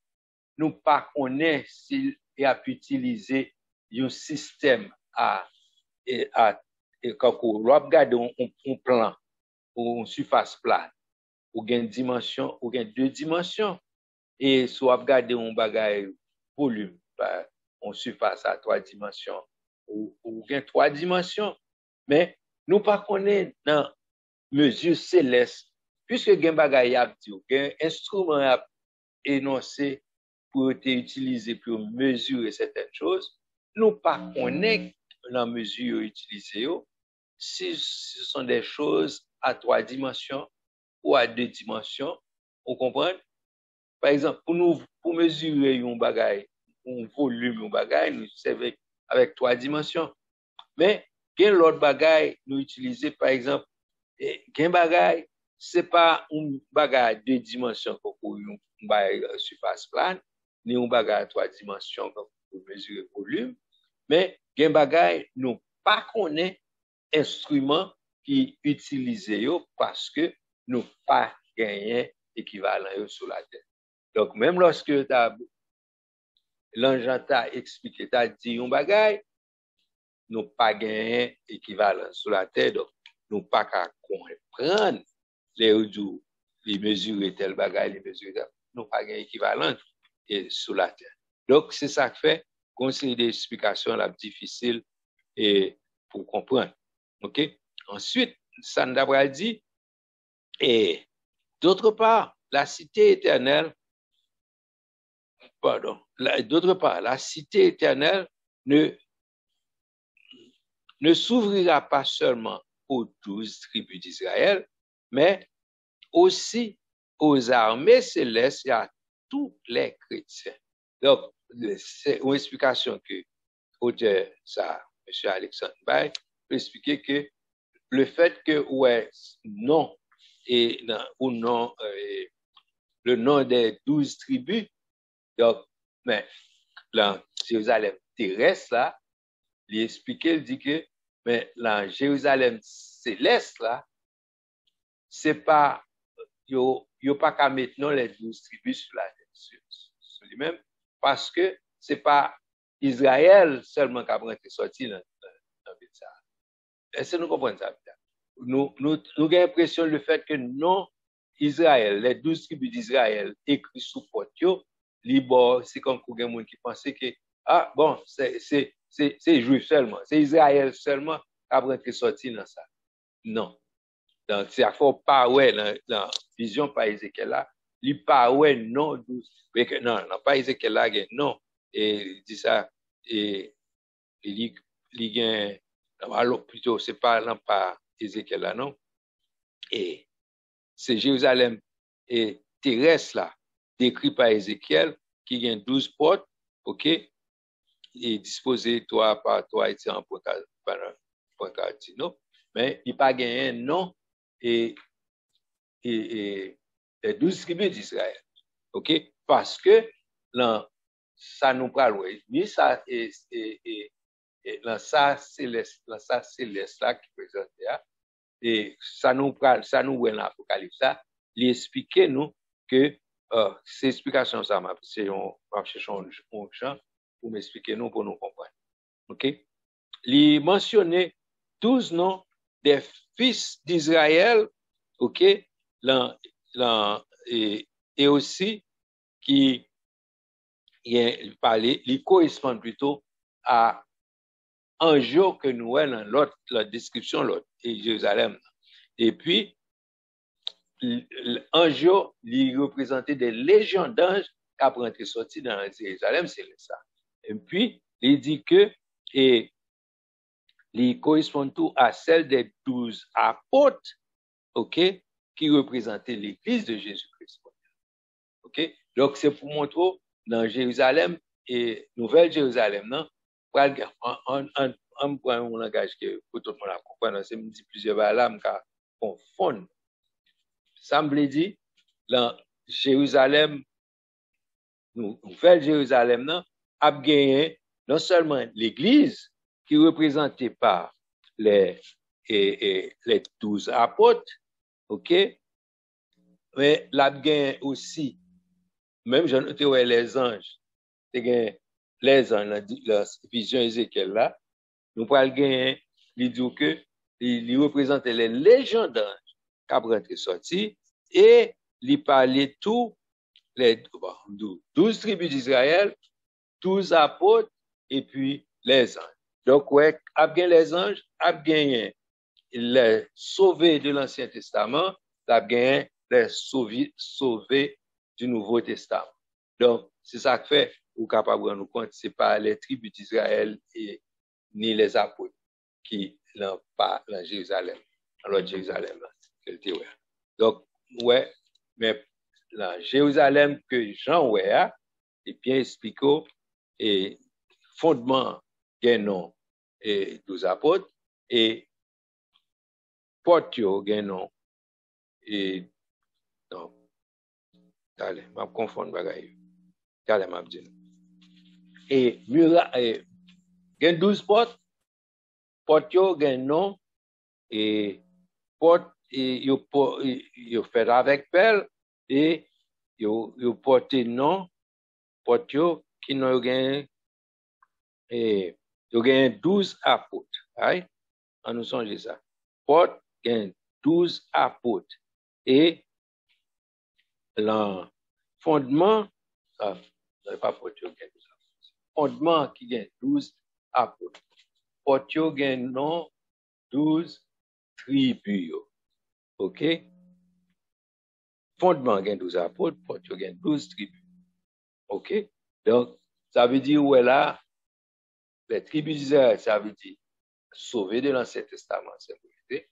pas connaît s'il a utilisé un système quand on regarde un plan ou une surface plate ou une dimension ou deux dimensions et soit regarder un bagage volume une surface à 3 dimensions ou trois dimensions, mais nous pas connaît dans mesure céleste puisque gen bagay a dit gen instrument a énoncé pour être utilisé pour mesurer certaines choses, nous pas connaît dans mesure utilisée si ce sont des choses à 3 dimensions ou à 2 dimensions, vous comprenez? Par exemple, pour mesurer un bagay, un volume un bagay, nous savons avec 3 dimensions. Mais gen l'autre bagay nous utiliser par exemple gen bagay c'est pas un bagay à 2 dimensions pour un bagay surface plane ni un bagay à 3 dimensions pour mesurer volume, mais gen bagay nous pas connaît instrument qui utilisé parce que nous pas gagné équivalent sur la terre. Donc même lorsque l'ange t'a expliqué, t'a dit un bagay, nous pas gagné équivalent sur la terre, donc nous pas qu'à comprendre les mesurer tel bagay, les mesurer nous pas gagné équivalent sur la terre. Donc c'est ça que fait conseiller des explications là difficile et pour comprendre. OK? Ensuite, Sandra dit et d'autre part, la cité éternelle d'autre part, la cité éternelle ne s'ouvrira pas seulement aux 12 tribus d'Israël, mais aussi aux armées célestes et à tous les chrétiens. Donc, c'est une explication que auteur ça, M. Alexandre Bay, peut expliquer que le fait que non et ou non le nom des 12 tribus, donc, mais dans Jérusalem terrestre là, il explique, il dit que mais dans Jérusalem céleste là, c'est pas yo pas qu'à maintenant les 12 tribus sur la terre sur lui-même parce que c'est pas Israël seulement qui a sorti dans ça. Est-ce que nous comprenons ça? Nous avons l'impression le fait que non Israël, les 12 tribus d'Israël écrits sous porte, c'est comme pour quelqu'un qui pensait que ah bon, c'est juif seulement, c'est Israël seulement qui a sorti dans ça. Non. Donc, c'est à faut pas ouais dans la vision par Ézéchiel là, il pas ouais non non, pas Ézéchiel là, non. Et il dit ça et il gagne alors plutôt c'est pas non pas Ézéchiel là non. Et c'est Jérusalem et terrestre là décrit par Ézéchiel qui gagne 12 portes, OK, et disposé toi par toi et en non, mais il pas gagné non et les 12 tribus d'Israël, OK, parce que là ça nous parle oui ça et là ça céleste là qui présente là et ça nous parle ça nous voit dans l'Apocalypse ça il explique nous que ces explications ça m'a chercher un champ pour m'expliquer nous pour nous comprendre. OK, il mentionné 12 noms des fils d'Israël, OK, et aussi qui il correspond plutôt à un jour que nous avons dans l'autre la description l'autre et Jérusalem. Et puis un jour il représentait des légions d'anges qui ont été sortis dans Jérusalem, c'est ça. Et puis il dit que et il correspond tout à celle des 12 apôtres, ok, qui représentaient l'Église de Jésus-Christ. Ok, donc c'est pour montrer dans Jérusalem et Nouvelle Jérusalem, non, on prend un langage que pour tout le monde comprendre, c'est me dit plusieurs là, me confondre. Ça me dit dans Jérusalem, Nouvelle Jérusalem, non, a gagné non seulement l'Église qui est représentée par les 12 apôtres, ok, mais la gagné aussi, même j'en ai ouais, les anges, les anges, la vision Ézéchiel là, nous pouvons gagner, il dit que il représente les légions d'anges qui ont rentré sorti et il parlait tout les 12 tribus d'Israël, 12 apôtres et puis les anges. Donc, ouais, a bien les anges, a bien les sauvés de l'Ancien Testament, a bien les sauvés du Nouveau Testament. Donc, c'est ça que fait, ou capable de nous compte, c'est pas les tribus d'Israël et ni les apôtres qui n'ont pas dans Jérusalem, alors Jérusalem, c'est le théorie. Donc, ouais, mais dans Jérusalem que Jean ouais, et bien expliqué, et fondement gen non et 12 apôtres et porte gen non et non allez m'a confondre bagay allez m'a dit et mura et gen 12 porte gen non et porte et yo fait avec perle et yo porte non porte qui non gen et yo gen 12 apôtres right on nous songe ça porte gen 12 apôtres et le fondement pas porte gen 12 apôtres fondement qui gen 12 apôtres porte gen non 12 tribus OK fondement gen 12 apôtres porte gen 12 tribus OK donc ça veut dire ouais là les tribus d'Israël ça veut dire sauvés de l'Ancien Testament c'est vérité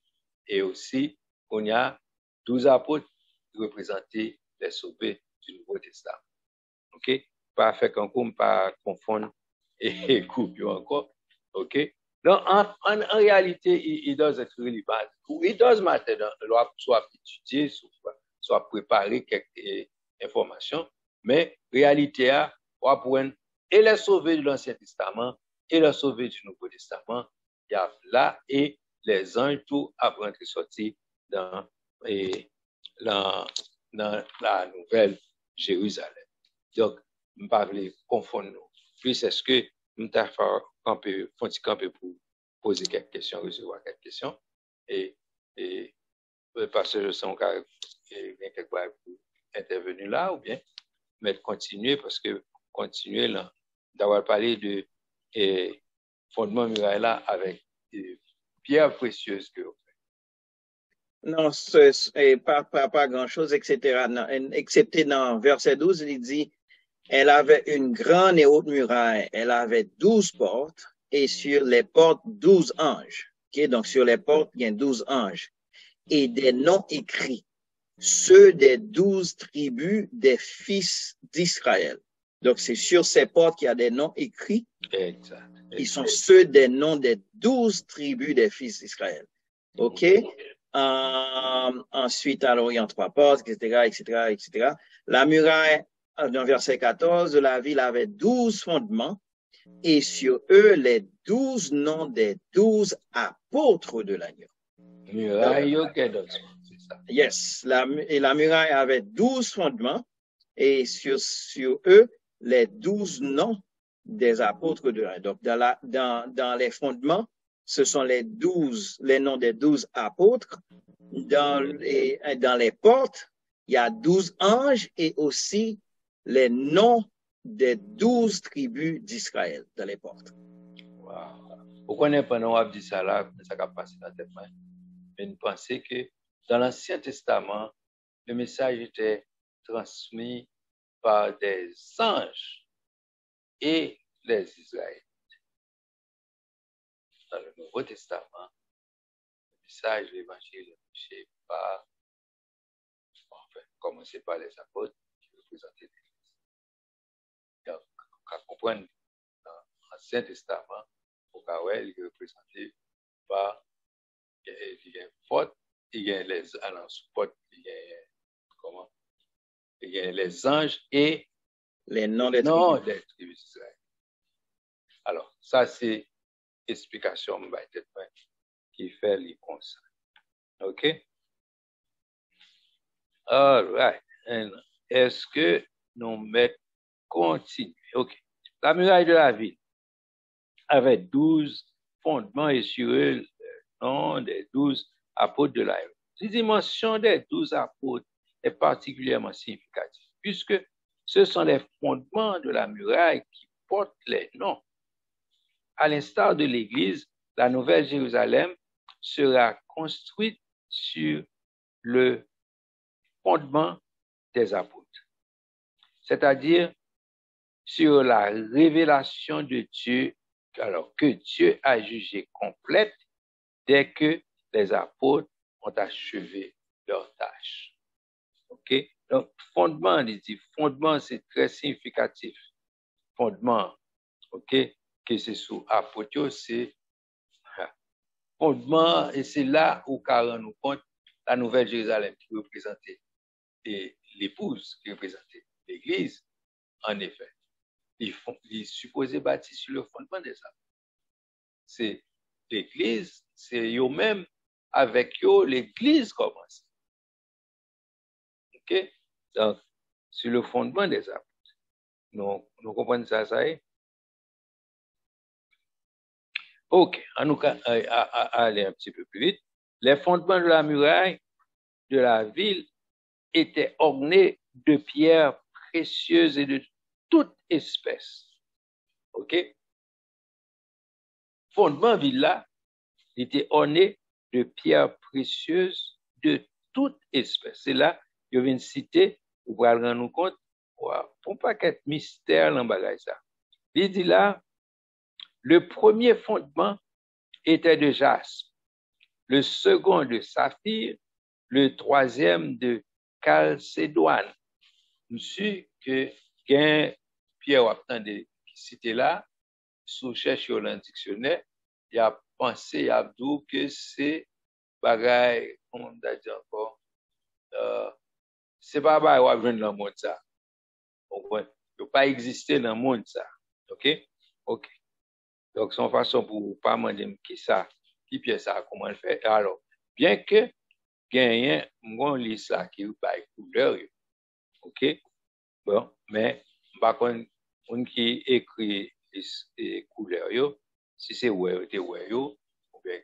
et aussi on y a 12 apôtres qui représentaient les sauvés du Nouveau Testament. OK? Pas faire qu'on pas confondre et couper encore. OK? Donc, en réalité, it doesn't really matter. It does matter soit étudier, soit préparer quelques informations, mais réalité, on apprend et les sauvés de l'Ancien Testament et les sauvés du Nouveau Testament, il y a là et les anges tout apprennent à sortir dans la Nouvelle Jérusalem. Donc, je ne vais pas confondre. Puis, est-ce que nous avons camper pour poser quelques questions, recevoir quelques questions? Et parce que je sens qu'il y a quelque chose pour intervenir là, ou bien, mais continuer, parce que continuer là, d'avoir parlé de fondement muraille là avec des pierres précieuses que vous faites. Non, pas grand-chose, etc. Non, excepté dans verset 12, il dit, elle avait une grande et haute muraille, elle avait 12 portes, et sur les portes, 12 anges. Okay? Donc, sur les portes, il y a 12 anges. Et des noms écrits, ceux des 12 tribus des fils d'Israël. Donc, c'est sur ces portes qu'il y a des noms écrits. Exact. Ils sont ceux des noms des 12 tribus des fils d'Israël. OK? Ensuite, alors, il y a 3 portes, etc., etc., etc. La muraille, dans verset 14, de la ville avait 12 fondements, et sur eux, les 12 noms des 12 apôtres de l'agneau. Muraille, c'est ça. Yes, la muraille avait 12 fondements, et sur eux, les 12 noms des apôtres de l'agneau. Donc, dans les fondements, ce sont les noms des 12 apôtres. Dans les portes, il y a 12 anges et aussi les noms des 12 tribus d'Israël dans les portes. Wow. Pourquoi n'est pas nous dit ça là, ça va passer dans tête main. Mais nous pensons que dans l'Ancien Testament, le message était transmis par des anges et les Israélites. dans le Nouveau Testament, le message de l'Évangile n'est pas, enfin, commencer par les apôtres qui représentaient l'Église. Donc, on va comprendre dans l'Ancien Testament, au cas où il est représenté par il y a une faute, il y a les annonces, il y a comment? Il y a les anges et les noms des tribus d'Israël. Alors, ça, c'est l'explication qui fait les constats. OK? All right. Est-ce que nous mettons continuer? OK. La muraille de la ville avait 12 fondements et sur eux le nom des 12 apôtres de la. La dimension des 12 apôtres est particulièrement significative, puisque ce sont les fondements de la muraille qui portent les noms. À l'instar de l'Église, la Nouvelle Jérusalem sera construite sur le fondement des apôtres, c'est-à-dire sur la révélation de Dieu, alors que Dieu a jugé complète dès que les apôtres ont achevé leur tâche. OK? Donc, fondement, il dit, fondement, c'est très significatif. Fondement, OK? Que c'est sous apôtre, c'est fondement, et c'est là où on nous compte la Nouvelle Jérusalem qui représentait et l'épouse qui représentait l'Église, en effet. Il est supposé bâti sur le fondement des apôtres. C'est l'Église, c'est eux-mêmes, avec eux, l'Église commence. OK? Donc, sur le fondement des apôtres. Nous comprenons ça, ça y est? OK, en nous aller un petit peu plus vite. Les fondements de la muraille de la ville étaient ornés de pierres précieuses et de toute espèce. OK? Fondement ville là était orné de pierres précieuses de toute espèce. C'est là, je viens de citer, vous pouvez rendre compte, pour pas qu'être mystère dans bagage ça. Il dit là, le premier fondement était de jaspe, le second de saphir, le troisième de chalcédoine. Monsieur que gain Pierre Waptan de cité là, sous cherche dans le dictionnaire, il a pensé à dire que c'est bagaille, comment on dit encore, c'est pas bagaille ou venir dans le monde ça. Il ne peut pas exister dans le monde ça. OK? OK. Donc, son façon pour pas demander qui ça, qui pièce ça, comment le fait. Alors, bien que gagnent, on lit ça qui est par couleur. OK? Bon, mais, par contre, on qui écrit les couleurs, si c'est ouais, ou bien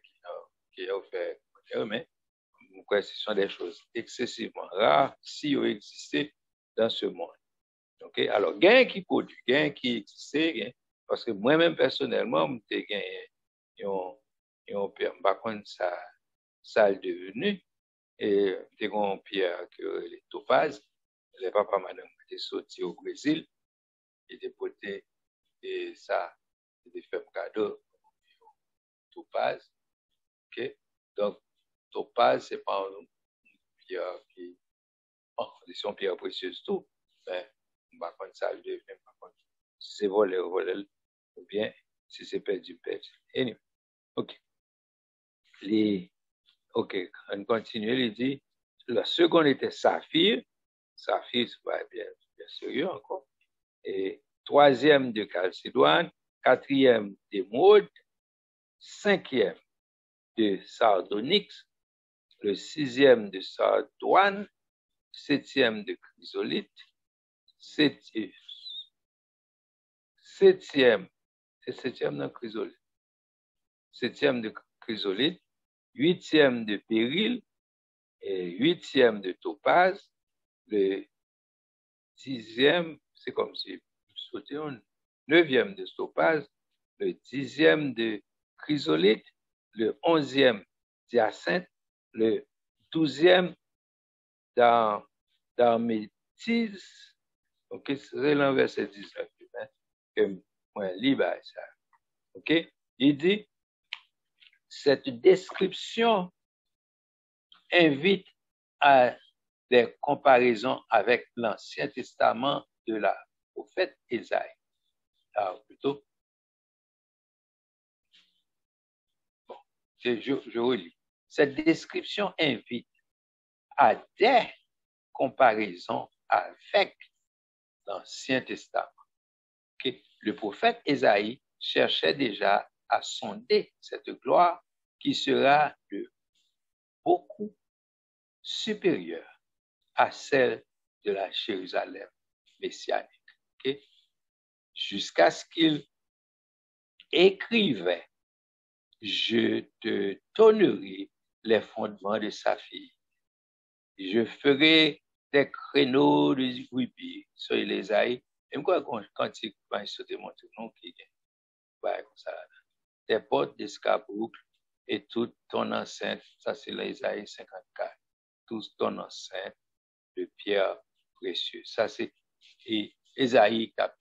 qui a fait, mais, ce sont des choses excessivement rares si ils existaient dans ce monde. OK? Alors, gain qui produit, gain qui existe, parce que moi-même, personnellement, je suis gagné, par contre, ça est devenu, et j'ai une pierre que les topazes, les papa, madame, étaient sortis au Brésil, et déportés, et ça, c'était fait un cadeau, topaz, OK? Donc, topaz, c'est pas une pierre qui, c'est une pierre précieuse tout, mais, par contre, ça devient, par contre, si c'est volé, ou bien, si c'est perdu. Anyway, OK. OK, on continue, il dit, la seconde était saphir, saphir, c'est pas bien sérieux encore, et troisième de chalcédoine, quatrième d'émeraude, cinquième de sardonyx, le sixième de sardoine, septième de chrysolite, septième de chrysolite, septième de chrysolite, huitième de péril, et huitième de topaz, le dixième, c'est comme si sautait un neuvième de topaz, le dixième de chrysolite, le onzième d'hyacinthe, le douzième d'armétise. OK, c'est le verset 19, que moi, libre ça. OK, il dit, cette description invite à des comparaisons avec l'Ancien Testament de la prophète Ésaïe. Alors, plutôt, bon, je relis. Cette description invite à des comparaisons avec l'Ancien Testament. Okay? Le prophète Ésaïe cherchait déjà à sonder cette gloire qui sera de beaucoup supérieure à celle de la Jérusalem messianique. Okay? Jusqu'à ce qu'il écrivait « Je te donnerai les fondements de sa fille. Je ferai des créneaux de rubis sur les aïeux. » Et moi, quand il va sauter mon nom qui est comme ça, des portes d'escarboucle et toute ton enceinte, ça c'est l'Ésaïe 54, toute ton enceinte de pierre précieuse. Ça c'est Ésaïe qui a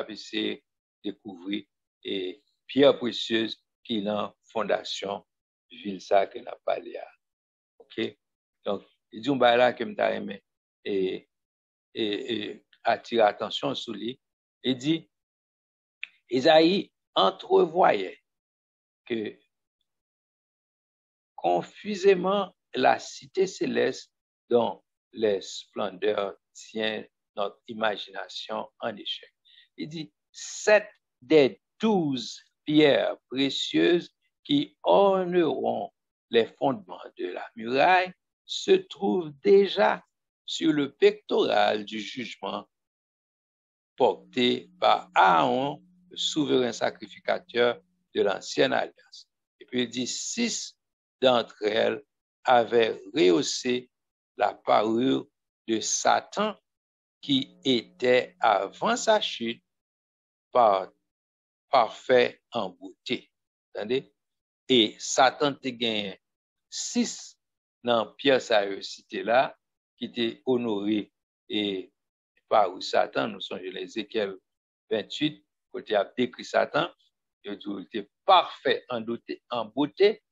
essayé de découvrir et pierre précieuse qui est en fondation ville ça que n'a pas là. OK? Donc, il dit là que m'ta aimé et attire attention sur lui. Il dit Ésaïe entrevoyait que confusément la cité céleste dont les splendeurs tiennent notre imagination en échec. Il dit 7 des 12 pierres précieuses qui orneront les fondements de la muraille se trouvent déjà sur le pectoral du jugement porté par Aaron, le souverain sacrificateur de l'ancienne alliance. Et puis il dit 6 d'entre elles avaient rehaussé la parure de Satan qui était avant sa chute parfait en beauté. Entendez? Et Satan te gagné 6 dans Pierre sa cité là qui était honoré et par Satan, nous sommes dans Ézéchiel 28, côté a décrit Satan, il était parfait en beauté,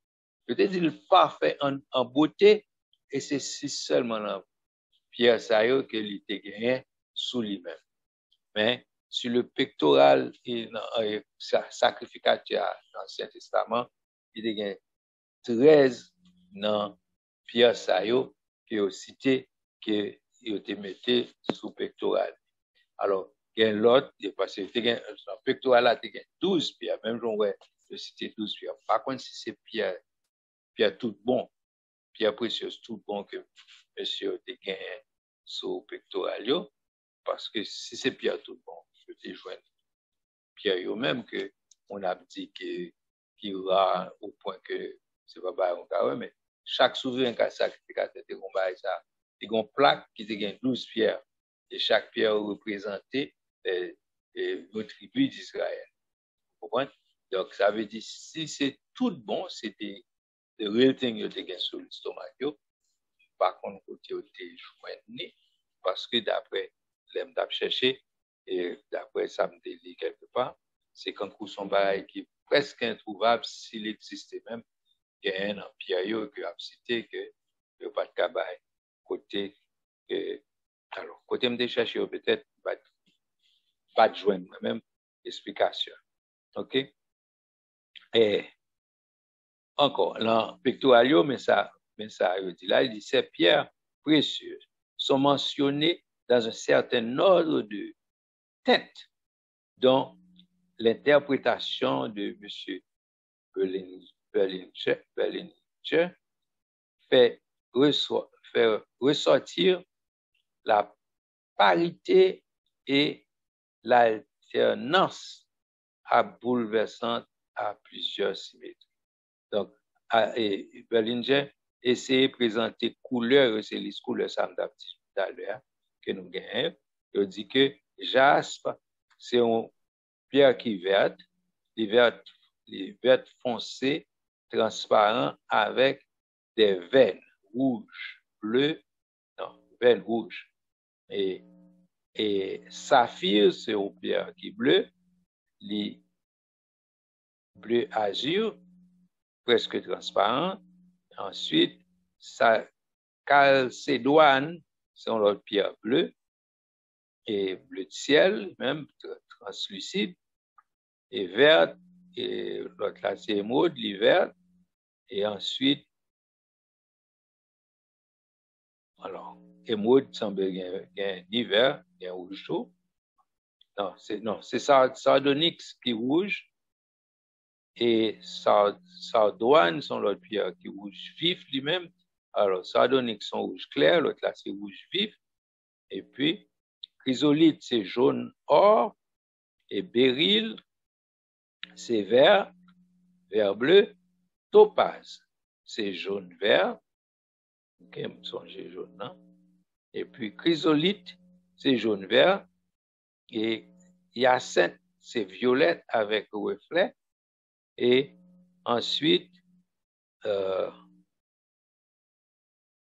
peut-être il est parfait en beauté, et c'est si seulement dans Pierre Sayo qu'il était gagné sous lui-même. Mais sur le pectoral et sacrificateur dans l'Ancien Testament, il est gagné 13 dans Pierre Sayo qui est cité que il était mis sous pectoral. Alors, il y a l'autre, parce que le pectoral là, il y a 12 pierres, même si on va citer 12 pierres. Par contre, si c'est pierre tout bon, pierre précieuse tout bon que monsieur a gagné sous pectoral, parce que si c'est pierre tout bon, je te joindre pierre même que on a dit qui va au point que c'est pas un cas, mais chaque souverain qui a sacrificateur de combat ça, il y a une plaque qui gagne 12 pierres et chaque pierre représentait une tribu d'Israël. Vous comprenez? Donc ça veut dire si c'est tout bon, c'était the real thing you te sur le stomac. Par contre, côté tu joindre parce que d'après l'aime d'ap chercher et d'après ça me dit quelque part, c'est quand son bail qui est presque introuvable s'il existait même. Il y a un empire qui a cité que il n'y a pas de cabaye côté alors côté me chercher peut-être pas de joindre même explication. OK? Et encore dans pectoralio mais ça il dit là il dit ces pierres précieuses sont mentionnées dans un certain ordre de tête dont l'interprétation de M. Berlinger fait ressortir la parité et l'alternance à bouleversante à plusieurs symétries. Donc, Berlinger essaie de présenter couleurs, c'est les couleurs samedi tout à l'heure que nous gagnons. Il dit que jaspe, c'est une pierre qui est verte, les vertes foncées, transparent avec des veines rouges, bleues, non, veines rouges. Et saphir, c'est une pierre qui est bleue, les bleu azur, presque transparent. Ensuite, sa calcédoine, c'est l'autre pierre bleue, et bleu de ciel, même translucide, et verte, et l'autre là, c'est émeraude, l'hiver, et ensuite, alors, émeraude semble gagner l'hiver, il y a rouge chaud. Non, c'est sardonyx qui est rouge, et sardoine sont l'autre pierre qui est rouge vif lui-même. Alors, sardonyx sont rouge clair, l'autre là, c'est rouge vif, et puis, chrysolite, c'est jaune or, et béryl, c'est vert bleu, topaz, c'est jaune vert, ok, me songer jaune, non? Et puis chrysolite, c'est jaune vert, et hyacinthe, c'est violette avec reflet, et ensuite,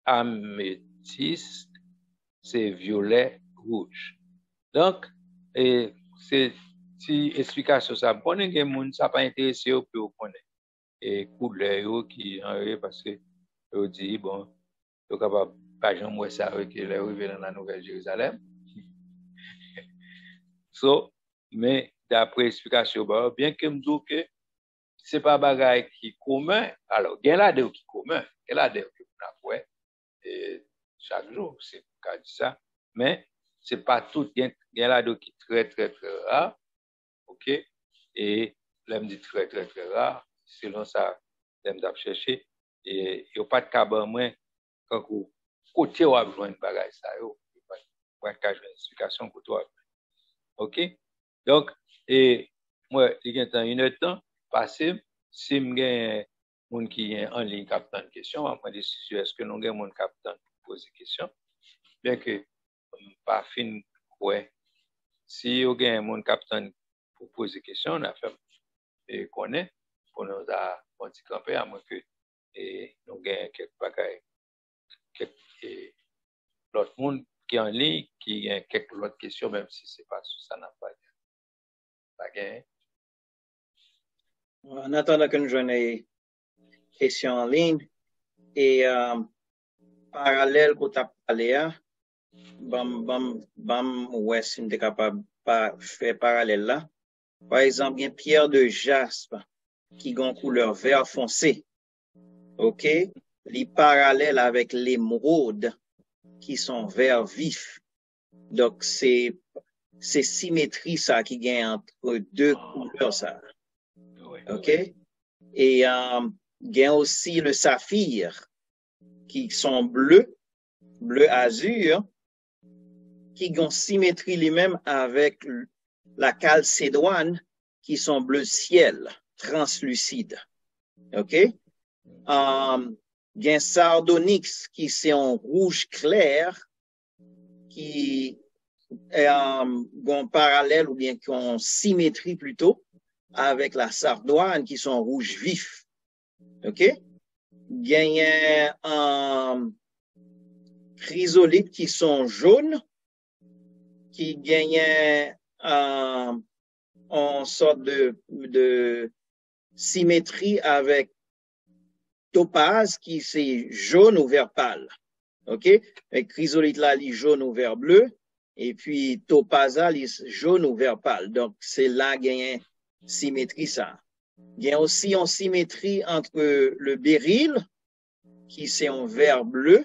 améthyste, c'est violet rouge. Donc, et c'est si explication ça, bon, il y a des gens ça pas intéressé au plus connaître et couleur qui en parce que on dit bon, on capable pas jamais moi ça avec les arrivé dans la Nouvelle Jérusalem. So, mais d'après explication bien que me dis que c'est pas bagaille qui commun, alors il y a là-dedans qui commun, il y a là-dedans qui on a et chaque jour, c'est pas dit ça, mais c'est pas tout, il y a là-dedans qui très très très rare, ok, et là me dit très très très rare, selon ça, l'aime d'ap chercher, et il n'y a pas de cabane moins quand vous côté ou a besoin de bagaille ça, il n'y a pas de explication côté ou ok, donc, et moi, il y a une temps passé, si je suis moun qui est en ligne captant une question, on prend décision, est-ce que nous avons moun captant pour poser question, bien que pas fin ouais, si vous avez moun captant pour poser question, on a fait et connaît pour nous a petit camper à moins que nous avons quelques bagailles, l'autre monde qui est en ligne, qui a quelques autres questions, même si c'est pas ça n'a pas gagné. En attendant que nous jouions les questions en ligne, et parallèle qu'on t'a parlé, ouais, si nous sommes capables de faire parallèle là. Par exemple, il y a pierre de jaspe qui a une couleur vert foncé. OK? Les parallèles avec l'émeraude qui sont vert vif. Donc, c'est symétrie ça qui gagne entre deux couleurs ça. OK? Et il y a aussi le saphir qui sont bleu azur, qui ont symétrie les-mêmes avec la calcédoine qui sont bleu ciel, translucide. OK? Il y a sardonyx qui c'est en rouge clair, qui est en parallèle ou bien qui ont symétrie plutôt avec la sardoine qui sont rouge vif. OK? Il y a chrysolite qui sont jaunes, qui gagnent en sorte de symétrie avec topaz qui c'est jaune ou vert pâle. OK? Et chrysolite là, il jaune ou vert bleu. Et puis topaz là, il jaune ou vert pâle. Donc, c'est là qu'il y a une symétrie ça. Il y a aussi une symétrie entre le béryl, qui c'est en vert bleu,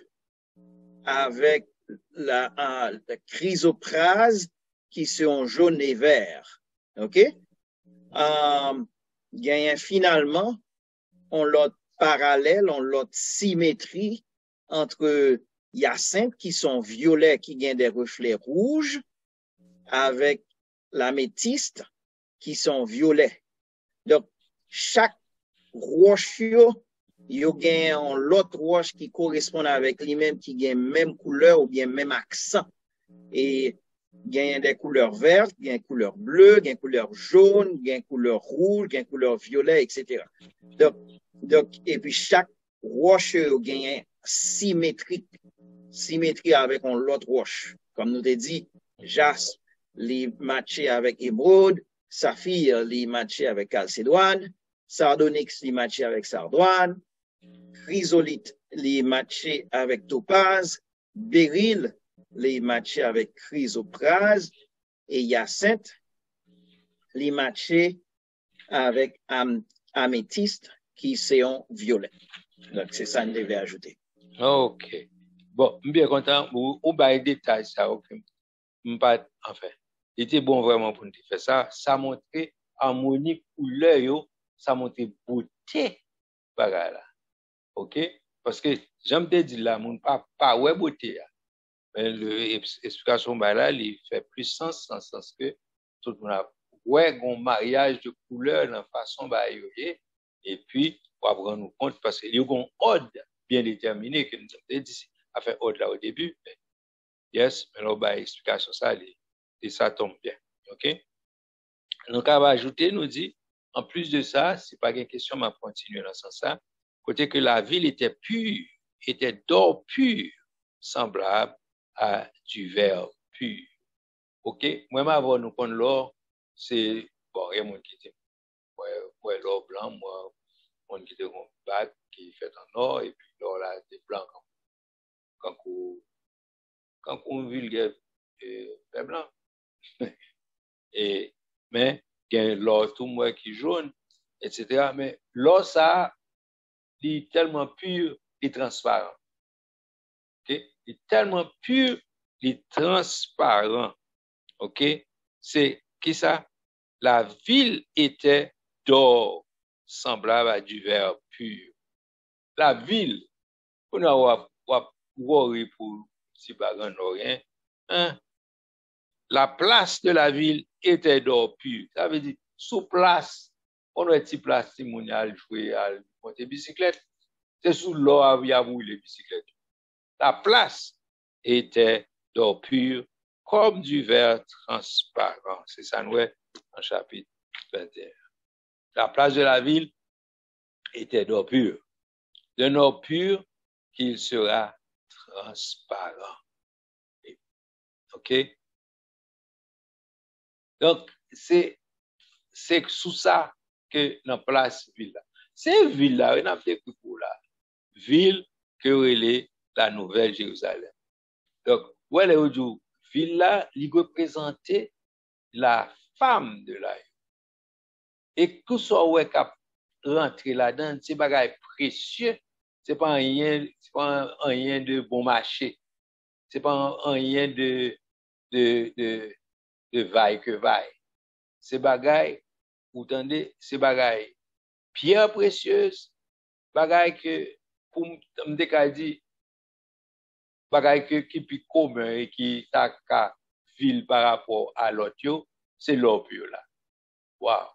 avec la chrysoprase, qui c'est en jaune et vert. OK? Il y a finalement, on l'a parallèle, on l'a symétrie entre hyacinthe, qui sont violets, qui gagnent des reflets rouges, avec l'améthyste, qui sont violets. Donc, chaque roche, il y a l'autre roche qui correspond avec lui-même, qui gagne même couleur ou bien même accent. Et il y a des couleurs vertes, il y a des couleurs bleues, il y a des couleurs jaunes, il y a des couleurs rouges, il y a des couleurs violettes, etc. Donc, et puis chaque roche gagne symétrie avec l'autre roche. Comme nous t'ai dit, jaspe, les matchés avec émeraude, saphir, les matchés avec calcédoine, Sardonyx, li matché avec sardoine. Chrysolite, li matché avec topaz. Béryl, li matché avec chrysoprase. Et hyacinthe, li matché avec améthyste, qui c'est un violet. Donc, c'est ça que je devais ajouter. OK. Bon, je suis bien content. Ou bien, détail ça. Enfin, il était bon vraiment pour nous faire ça. Ça montrait harmonie couleur, ça montrait beauté. Là. OK? Parce que, j'aime te dire là, mon pas ouais beauté. Mais l'explication là, il fait plus sens, en sens que tout le monde a ouais, un mariage de couleurs dans façon bah, et puis, on va prendre compte parce qu'il y a un ordre bien déterminé que nous avons dit, à faire ordre là au début. Mais, yes, mais là, bah, explication ça, et ça tombe bien. OK? Donc, on va ajouter, nous dit, en plus de ça, c'est pas une question, mais continuer dans ce sens-là, côté que la ville était pure, était d'or pur, semblable à du verre pur. OK? Moi, avant nous prendre l'or, c'est, bon, il y a mon qui dit, ouais, l'or blanc, moi, mon qui dit un bac qui est fait en or, et puis l'or là, c'est blanc quand on vulgaire, c'est blanc. Et, mais, il y a l'or tout moi qui est jaune, etc. Mais l'or, ça, il est tellement pur et transparent. OK? Il est tellement pur, il est transparent. OK? C'est qui ça? La ville était d'or, semblable à du verre pur. La ville, on a worry pour si bagan rien. Hein? La place de la ville était d'or pur. Ça veut dire, sous place, on a une place si on a joué à monter bicyclette. C'est sous l'eau à les bicyclettes. La place était d'or pur, comme du verre transparent. C'est ça, nous, en chapitre 21. La place de la ville était d'or pur. D'un or pur qu'il sera transparent. OK? Donc, c'est sous ça que dans place ville là. C'est ville là, on a fait pour là. Ville que relève la Nouvelle Jérusalem. Donc, ouais, les autres ville là, il représentait la femme de la. Et tout ça ouais cap rentrer là-dedans, c'est bagage précieux, c'est pas rien de bon marché. C'est pas rien de vaille que vaille. C'est bagage, vous entendez, c'est bagage pierre précieuse, bagage que pour me dit bagage qui plus commun et qui ta ville par rapport à l'autre, c'est l'or pur là. Wow.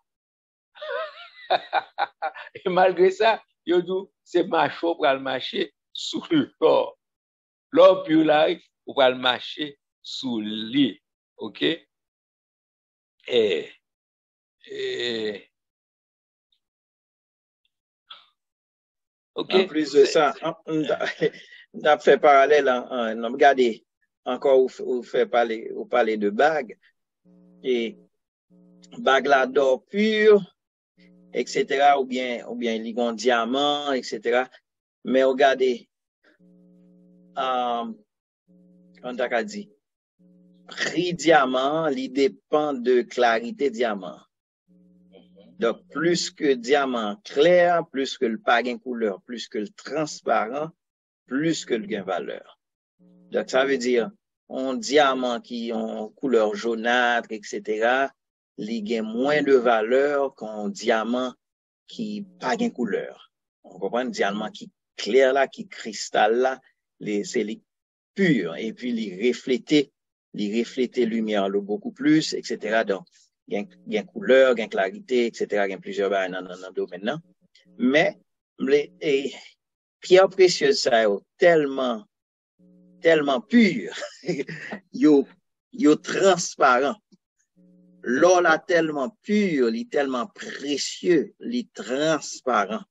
Et malgré ça, yo dit c'est macho pour le marcher sous l'or. L'or pur là, pour le marcher sous lit. OK? Et OK? En plus de ça, on a fait parallèle, on a regardé encore où fait parler de bague. Et bague là d'or pur, etc. Ou bien ligon diamant, etc. Mais regardez, on t'a dit, prix diamant, il dépend de clarité diamant. Donc, plus que diamant clair, plus que le pas gain couleur, plus que le transparent, plus que le gain valeur. Donc, ça veut dire, un diamant qui a couleur jaunâtre, etc., il gain moins de valeur qu'un diamant qui pas gain couleur. On comprend un diamant qui clair là, qui cristal là, c'est les pur, et puis il reflétait lumière beaucoup plus, etc. Donc, gain couleur, gain clarité, etc. Gain plusieurs dans le domaine là. Mais, les pierres précieuses, ça est tellement pur, yo transparent. L'or là tellement pur, il est tellement précieux, il est transparent.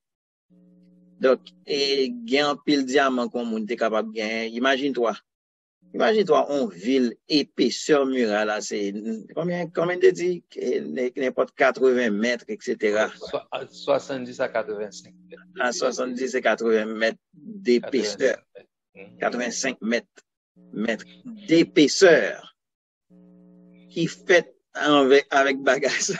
Donc, et gain pile diamant comme on est capable de gagner. Imagine-toi, Imagine-toi, on ville épaisseur murale, là, c'est combien de dit, n'importe 80 mètres, etc. 70 à 85 mètres À d'épaisseur. 70 et 80 mètres d'épaisseur. 85 mètres. 85 mètres d'épaisseur qui fait avec bagage.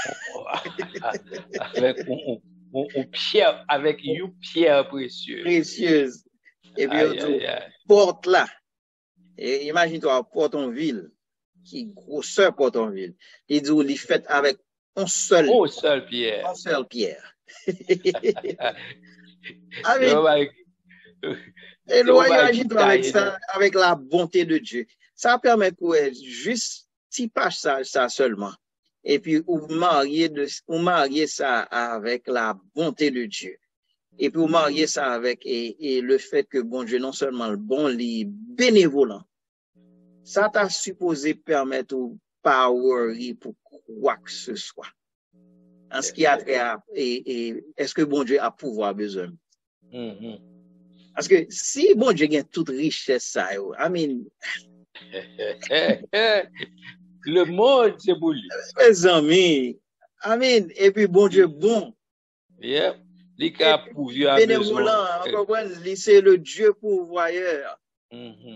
Avec une pierre, avec une pierre précieuse. Précieuse. Et puis, Aïe, aïe, aïe. porte là. Et imagine-toi, Portonville, qui grosseur Portonville. Il dit, il fait avec une seule pierre. Une seule pierre. Et nous, imagine-toi avec ça, avec la bonté de Dieu. Ça permet pour juste petit passage ça seulement. Et puis, vous mariez ça avec la bonté de Dieu. Et puis, vous mariez ça avec et le fait que bon Dieu, non seulement le bon, les bénévolent. Ça t'a supposé permettre au power pour quoi que ce soit. En ce qui a trait à, est-ce que bon Dieu a pouvoir besoin? Parce que si bon Dieu gagne toute richesse, ça, I mean. Le monde, c'est pour lui. Mes amis, I mean, et puis bon Dieu bon. Yeah. Les cas pourvu à bénévolant, c'est le Dieu pourvoyeur.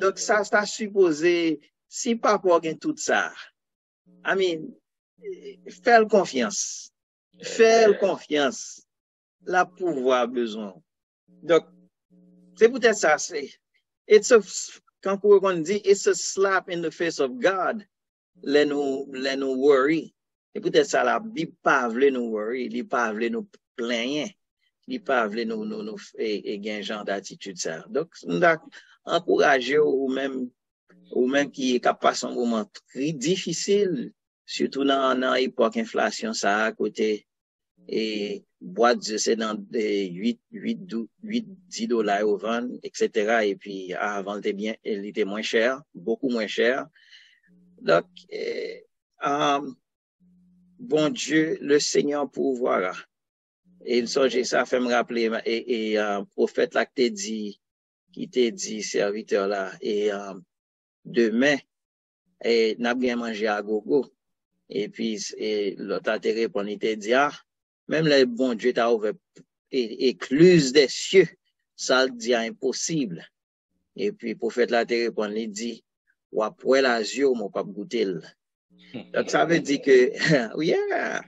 Donc ça supposé, si papa gagne tout ça, I mean, fais confiance. Fais confiance. La pouvoir besoin. Donc, c'est peut-être ça, quand on dit, it's a slap in the face of God, let nous worry. Et peut-être ça, la Bible pas veut nous worry, il pas veut nous plaindre, il pas veut nous et genre d'attitude ça. Donc, nous encourager ou même qui est capable de un moment très difficile, surtout dans l'époque inflation ça à côté. Et boîte c'est dans des 10 dollars au vent, etc. Et puis avant il était moins cher, beaucoup moins cher. Donc bon Dieu, le Seigneur pourvoira. Et il songe ça fait me rappeler et prophète là qui t'a dit serviteur là et demain et n'a bien mangé à gogo. Et puis l'autre a répondu, il t'a dit même le bon Dieu t'a ouvert écluse des cieux, ça le dit impossible. Et puis, le prophète là te répond, il dit, ou après la yeux, mon pas goûter. Donc, ça veut dire que, yeah,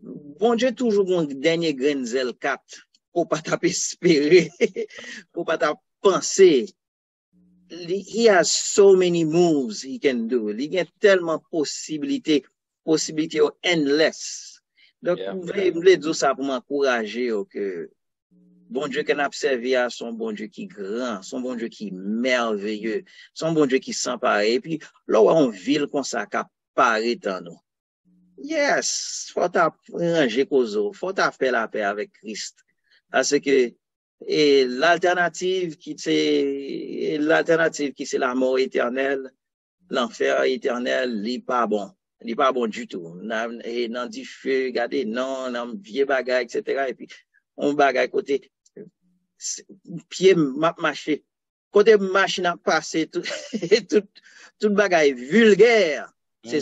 bon Dieu toujours un dernier grain de zèle 4, pour pas t'espérer, pour pas penser. He has so many moves he can do. Il a tellement possibilités endless. Donc, vous voulez dire ça pour m'encourager que bon Dieu qu'on a observé à son bon Dieu qui est grand, son bon Dieu qui est merveilleux, son bon Dieu qui s'empare. Et puis, là où on ville comme ça, qui apparaît dans nous. Yes, faut ranger cause, faut faire la paix avec Christ. Parce que l'alternative qui c'est la mort éternelle, l'enfer éternel, il pas bon. Il pas bon du tout. Dans du feu, regardez, non, dans vieux bagages, etc. Et puis, on bagaille côté, pied marché. Côté machine à passer, tout bagaille vulgaire. C'est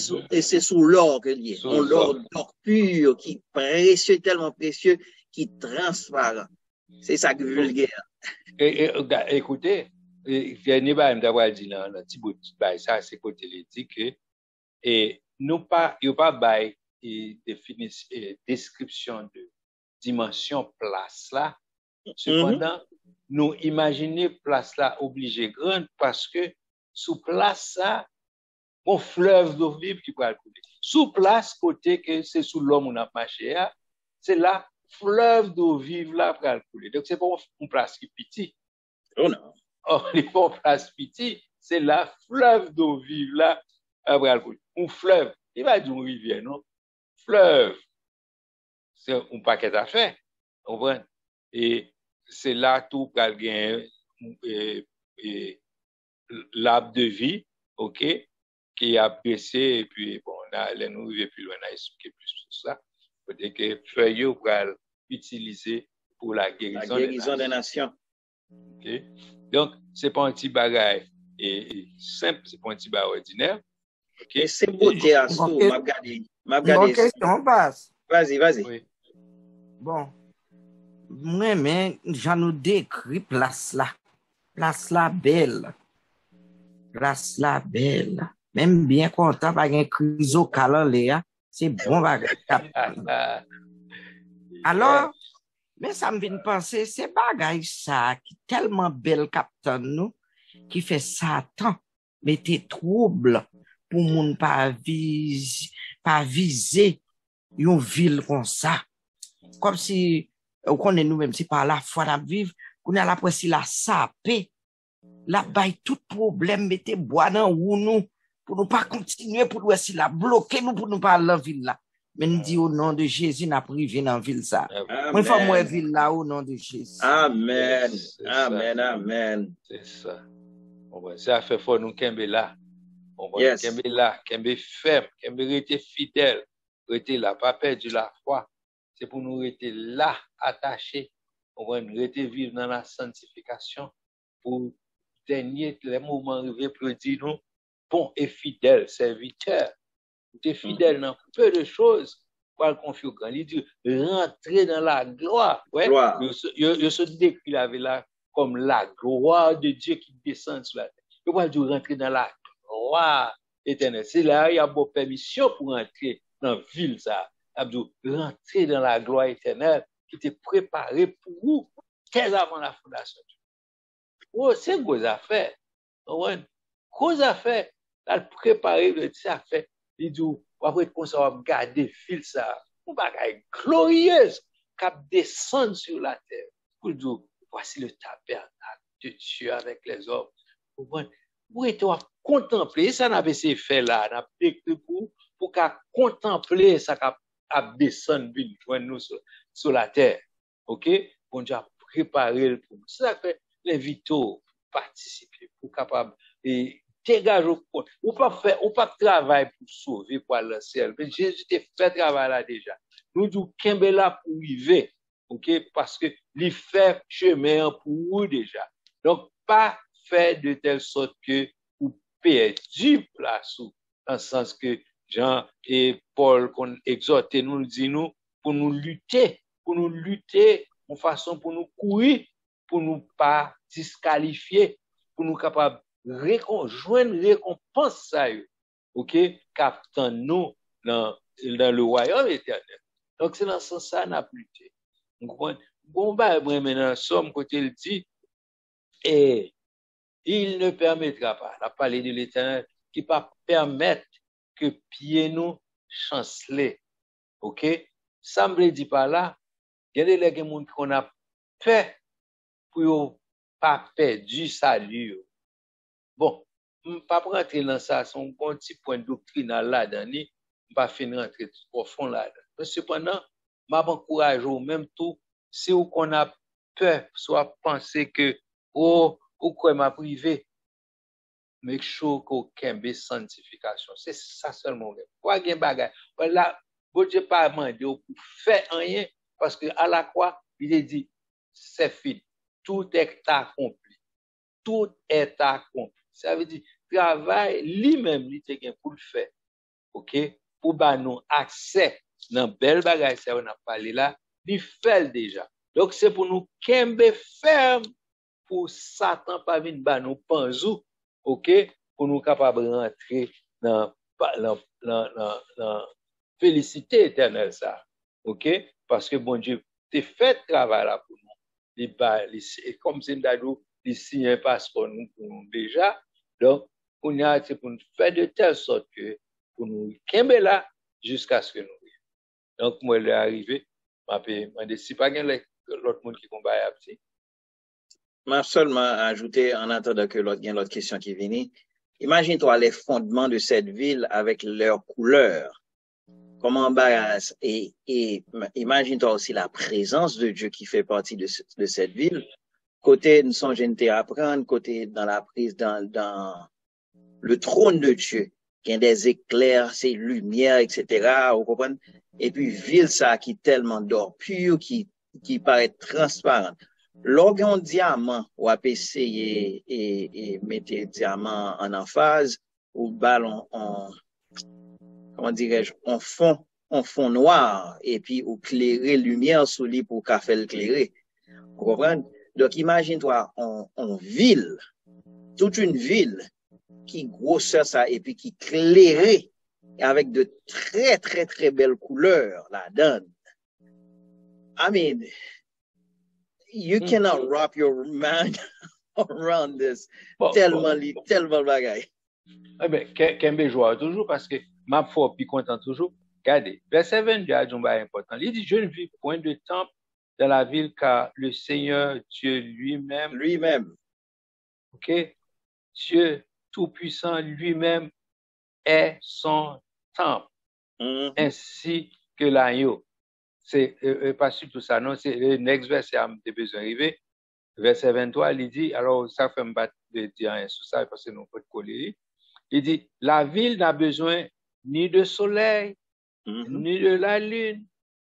sous l'or que lié. On l'or pur, qui précieux, tellement précieux, qui transparent. C'est ça que vulgaire. Écoutez, dernier bail d'avoir dit là, le petit bout de bail, ça, c'est côté il dit que, et nous pas, il pas bail, description de dimension place là. Cependant, nous imaginer place là obligé grande parce que sous place ça, un fleuve d'eau vive qui peut couler. Sous place côté que c'est sous l'homme on a marché, c'est là fleuve d'eau vive là pour couler. Donc c'est pas une place qui petit. Oh non. Oh, les pas une place petit, c'est la fleuve d'eau vive là pour couler. Un fleuve, il va dire une rivière non. Fleuve, c'est un paquet d'affaires. On voit. Et c'est là tout qu'elle gagne l'arbre de vie, ok, qui a baissé et puis bon, là, nous arrivons plus loin, on a expliqué plus sur ça. Peut-être que feuilles pour utiliser pour la guérison des nations. Okay. Donc, c'est pas un petit bagage. et simple, c'est pas un petit bar ordinaire. OK? Et c'est beauté à Bon, sou, m'a bon gardé. question, passe. Vas-y. Oui. Bon, moi, mais j'en nous décrit place là. Place là belle. Place là belle. Même bien content par un criso là, c'est bon bagage. Alors, mais ça me vient penser, c'est bagage ça qui tellement belle captain nous, qui fait Satan, mettez trouble pour moun pas viser une ville comme ça. Comme si, on connaît nous-mêmes, si par la foi n'a vivre, qu'on a la pression la sapé, la baille tout problème, mettez bois dans ou nous, pour nous pas continuer, pour nous essayer la bloquer nous, pour nous pas aller dans la ville là. Mais nous dit au nom de Jésus, n'a privé dans la ville ça. Moi, il faut moi ville là au nom de Jésus. Amen. Yes, c'est Amen. ça. Amen. C'est ça. Ça fait fort nous kembe là. Yes. Kembe là, kembe ferme, kembe rester fidèle, rester là, pas perdre la foi. C'est pour nous rester là, attachés. On va rester vivre dans la sanctification pour dernier les moments arrivés pour dire nous, bon et fidèle serviteur. Tu es fidèle dans peu de choses. Pas le confier grand. Il dit rentrer dans la gloire. Ouais. Gloire. Je se décrit là comme la gloire de Dieu qui descend sur la terre. Il va dire rentrer dans la gloire éternelle. C'est là il y a bonne permission pour rentrer dans la ville ça. Il dit rentrer dans la gloire éternelle qui était préparée pour vous dès avant la fondation. Oh, c'est une grosse affaire. Grosse affaire. Là, préparer de ça fait. Il dit, après, on va garder fil ça. On va garder glorieuse qui descend sur la terre. Pour dire, voici le tabernacle de Dieu avec les hommes. Pour être contempler, ça n'a pas essayé fait là, n'a pas écrit pour qu'à contempler ça qu'a descendre nous sur la terre. OK? On a préparé pour nous. C'est ça fait l'inviter pour participer, pour capable et dégager au compte. Ou pas travailler pour sauver, pour aller au ciel. Mais Jésus t'a fait travail là déjà. Nous disons qu'il est là pour vivre. OK? Parce que il fait chemin pour vous déjà. Donc, pas faire de telle sorte que vous perdez place dans le sens que Jean et Paul qu'on exhorte nous dit nous pour nous lutter en façon pour nous courir, pour nous pas disqualifier, pour nous capables joindre récompense ça, OK, captant nous dans le royaume éternel. Donc c'est dans ce sens ça n'a plus lutter. Bon bah maintenant somme côté il dit et il ne permettra pas la parler de l'Éternel qui pas permettre que pied nous chanceler. OK, ça me dit pas là, il y a des gens qu'on a peur pour pas perdu salut. Bon, pas rentrer dans ça, son bon petit point doctrinal là-dedans, pas finir rentrer au fond là-dedans. Mais cependant, m'a encourage au même tout, c'est où qu'on a peur, soit penser que, ou quoi m'a privé, make sure qu'on kembe sanctification. C'est ça seulement. Quoi gen bagay. Là, bon Dieu pas demandé pour faire rien, parce que à la croix, il est dit, c'est fini. Tout est accompli. Tout est accompli. Ça veut dire, travail, lui-même, il te pour le faire. OK? Pour bah nous accès dans belle bagage, ça on a parlé là, il fait déjà. Donc, c'est pour nous kembe ferme pour Satan pas venir bah nous panzou, OK? Pour nous capable rentrer dans félicité éternelle ça. OK? Parce que bon Dieu, t'es fait travail là pour nous. Et comme c'est d'adou, il signe un passeport nous pour nous déjà. Donc, on a c'est pour nous faire de telle sorte que pour nous kembe là jusqu'à ce que nous. Donc, moi, il est arrivé, m'a dit, si pas l'autre monde qui combat à petit. M'a seulement ajouté en attendant que l'autre question qui vient. Imagine-toi les fondements de cette ville avec leurs couleurs. Comment embarrasse et imagine-toi aussi la présence de Dieu qui fait partie de cette ville. Côté nous sommes jeunes à apprendre, côté dans la prise dans le trône de Dieu, qui a des éclairs, ces lumières, etc. Vous comprenez? Et puis ville ça qui est tellement d'or pur, qui paraît transparente. Lorsqu'on diamant, ou à essayer et mettre diamant en emphase, ou ballon en, comment dirais-je, en fond noir, et puis ou clairer lumière sous lui pour qu'à faire le clairer. Vous comprenez? Donc, imagine-toi en ville, toute une ville qui grosseur ça, et puis qui clairait avec de très, très, très belles couleurs, la donne. I mean, you cannot wrap your mind around this. Tellement bagaille. Eh bien, Kembe joie toujours parce que ma foi, puis content toujours. Regardez, verset 22 a un important. Il dit, je ne vis point de temple dans la ville car le Seigneur Dieu lui-même, ok, Dieu Tout-Puissant lui-même est son temple, ainsi que l'agneau. C'est pas sur tout ça, non, c'est le next verset à me besoin d'arriver. Verset 23, il dit, alors ça fait me battre de dire rien sur ça parce que nous peut coller. Il dit, la ville n'a besoin ni de soleil, ni de la lune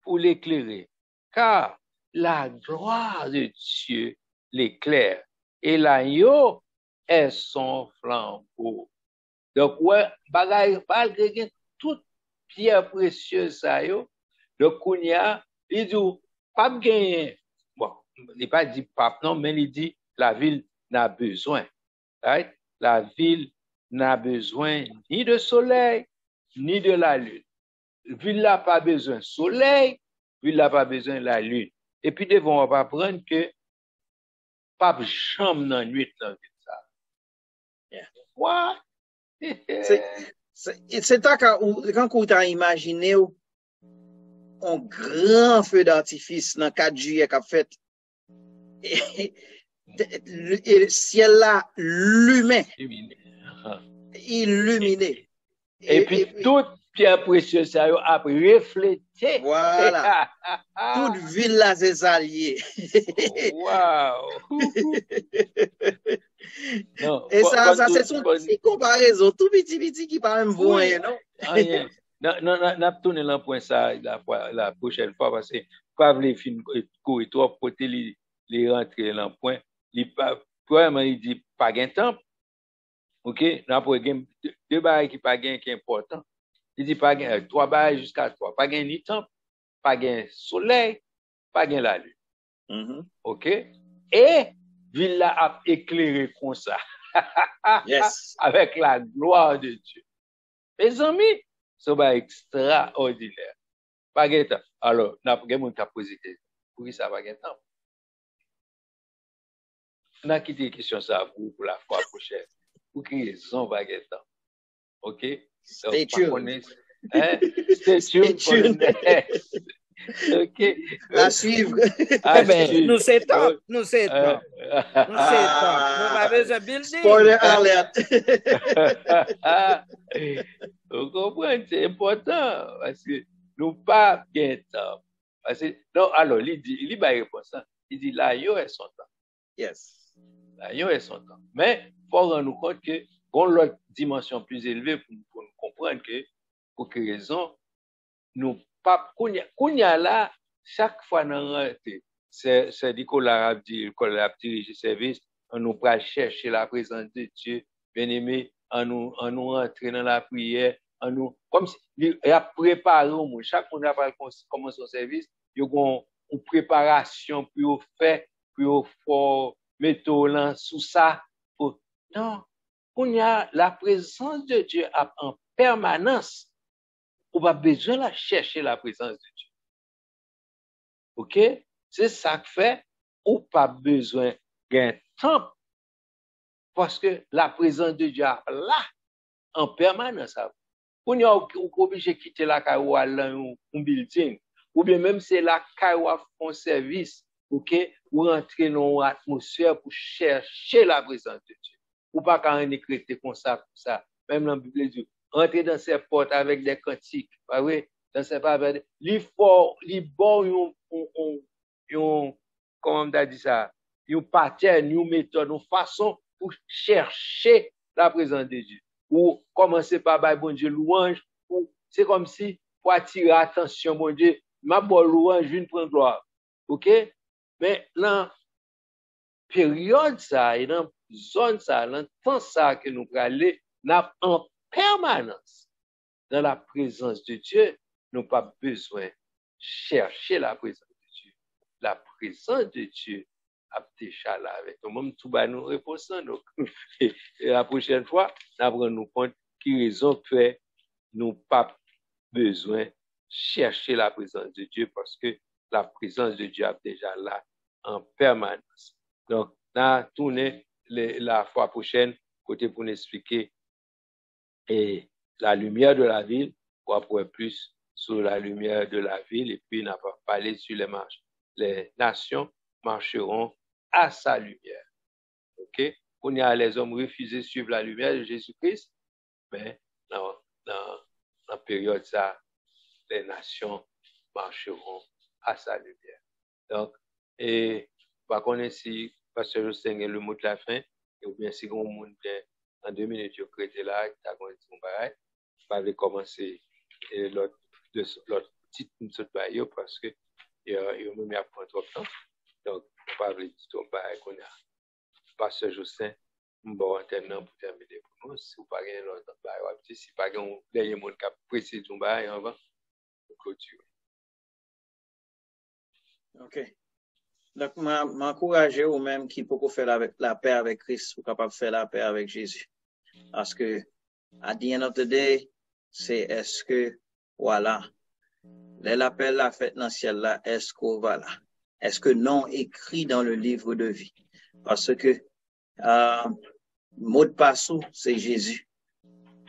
pour l'éclairer, car la gloire de Dieu l'éclaire et l'agneau est son flambeau. Donc, ouais, bagaille, malgré toute pierre précieuse, ça yo, donc, il dit, pas gagner. Bon, il n'est pas dit pape, non, mais il dit, la ville n'a besoin. Right? La ville n'a besoin ni de soleil, ni de la lune. Ville n'a pas besoin de soleil, ville n'a pas besoin de la lune. Et puis, devons apprendre que pape chambre dans la nuit dans ville ça. Yeah. What? C'est quand tu as imaginé un grand feu d'artifice dans 4 juillet qu'a fait. Et le ciel là, illuminé. Et puis, toute pierre précieuse, ça a reflété. Voilà. Toute ville là, c'est allié. Wow. Non, et ça c'est son petit comparaison, tout petit qui pas même bon, non? Non, tourné là point ça la prochaine fois parce que pas vle fin courir trop côté les rentrer là point il pas premièrement il dit pas gain temps. OK, là pour deux bails qui pas gain qui est important. Il dit pas gain 3 bails jusqu'à 3, pas gain ni temps, pas gain soleil, pas gain la lune. OK? Et ville là a éclairé comme ça. Yes. Avec la gloire de Dieu. Mes amis, c'est extraordinaire. Pas de temps. Alors, n'a pas de temps posé. Pour qui ça pas de temps? On a quitté la question ça pour la fois prochaine. Pour qui raison pas de temps? OK? Stay tuned. Stay tuned. OK. À suivre. Nous c'est top. Nous pas besoin de building. Spoiler alert. Vous comprenez, c'est important parce que nous pas bien temps. Parce que non, alors il va répondre ça. Il dit l'agneau est son temps. Yes. L'agneau est son temps. Mais faut rendre nous compte que on l'autre dimension plus élevée pour nous comprendre que pour quelle raison nous pas kounya là chaque fois dans c'est Nicolas a dit dirige service on nous pas chercher la présence de Dieu bien-aimé en nous rentrer dans la prière en nous comme si il a préparé au monde chaque monde a pas commencer son service il y a une préparation pour faire pour mettre là sous ça pour non kounya la présence de Dieu en permanence. On va besoin de chercher la présence de Dieu. OK? C'est ça que fait, ou pas besoin d'un temps. Parce que la présence de Dieu est là, en permanence. On est obligé de quitter la caille un building. Ou bien même c'est la caille un service. OK? Ou rentrer dans une atmosphère pour chercher la présence de Dieu. Ou pas quand on écrit comme ça, pour ça. Même dans la Bible, Dieu. Rentrer dans ces portes avec des cantiques, pas vrai? Dans ces portes, comment on a dit ça? Une pattern, une méthode, une façon pour chercher la présence de Dieu. Ou commencer par bon Dieu louange, c'est comme si pour attirer attention, mon Dieu, ma bonne louange, je ne prends gloire. OK? Mais là, période ça, et dans zone ça, dans temps ça que nous allons en permanence dans la présence de Dieu, nous n'avons pas besoin de chercher la présence de Dieu. La présence de Dieu a déjà là avec nous. Même tout bas nous répondons. Donc, la prochaine fois, nous allons nous compte qui raison fait nous pas besoin de chercher la présence de Dieu parce que la présence de Dieu est déjà là en permanence. Donc, là, tourner la fois prochaine, côté pour nous expliquer et la lumière de la ville, pour apprendre plus sur la lumière de la ville, et puis n'a pas parlé sur les marches. Les nations marcheront à sa lumière. OK? On y a les hommes refusés de suivre la lumière de Jésus-Christ, mais dans la période ça, les nations marcheront à sa lumière. Donc, et par contre, si Pasteur Justin est le mot de la fin, ou bien si on monte en 2 minutes, je prête là, tu as dit mon bagage, je vais commencer l'autre petite minute parce que il me prend trop de temps. Donc, on va parler de ton bagage qu'on a. Pasteur Justin, bon, maintenant pour terminer pour nous, si vous pas gagné l'autre bagage, si pas gagné dernier monde qui a précisé ton bagage avant, on clôture. OK. Donc, m'encourager ou même qui peut faire la paix avec Christ ou capable de faire la paix avec Jésus. Parce que, at the end of the day, c'est est-ce que, voilà, l'appel la fête dans le ciel là, est-ce qu'on va là? Est-ce que non écrit dans le livre de vie? Parce que, mot de passe, c'est Jésus.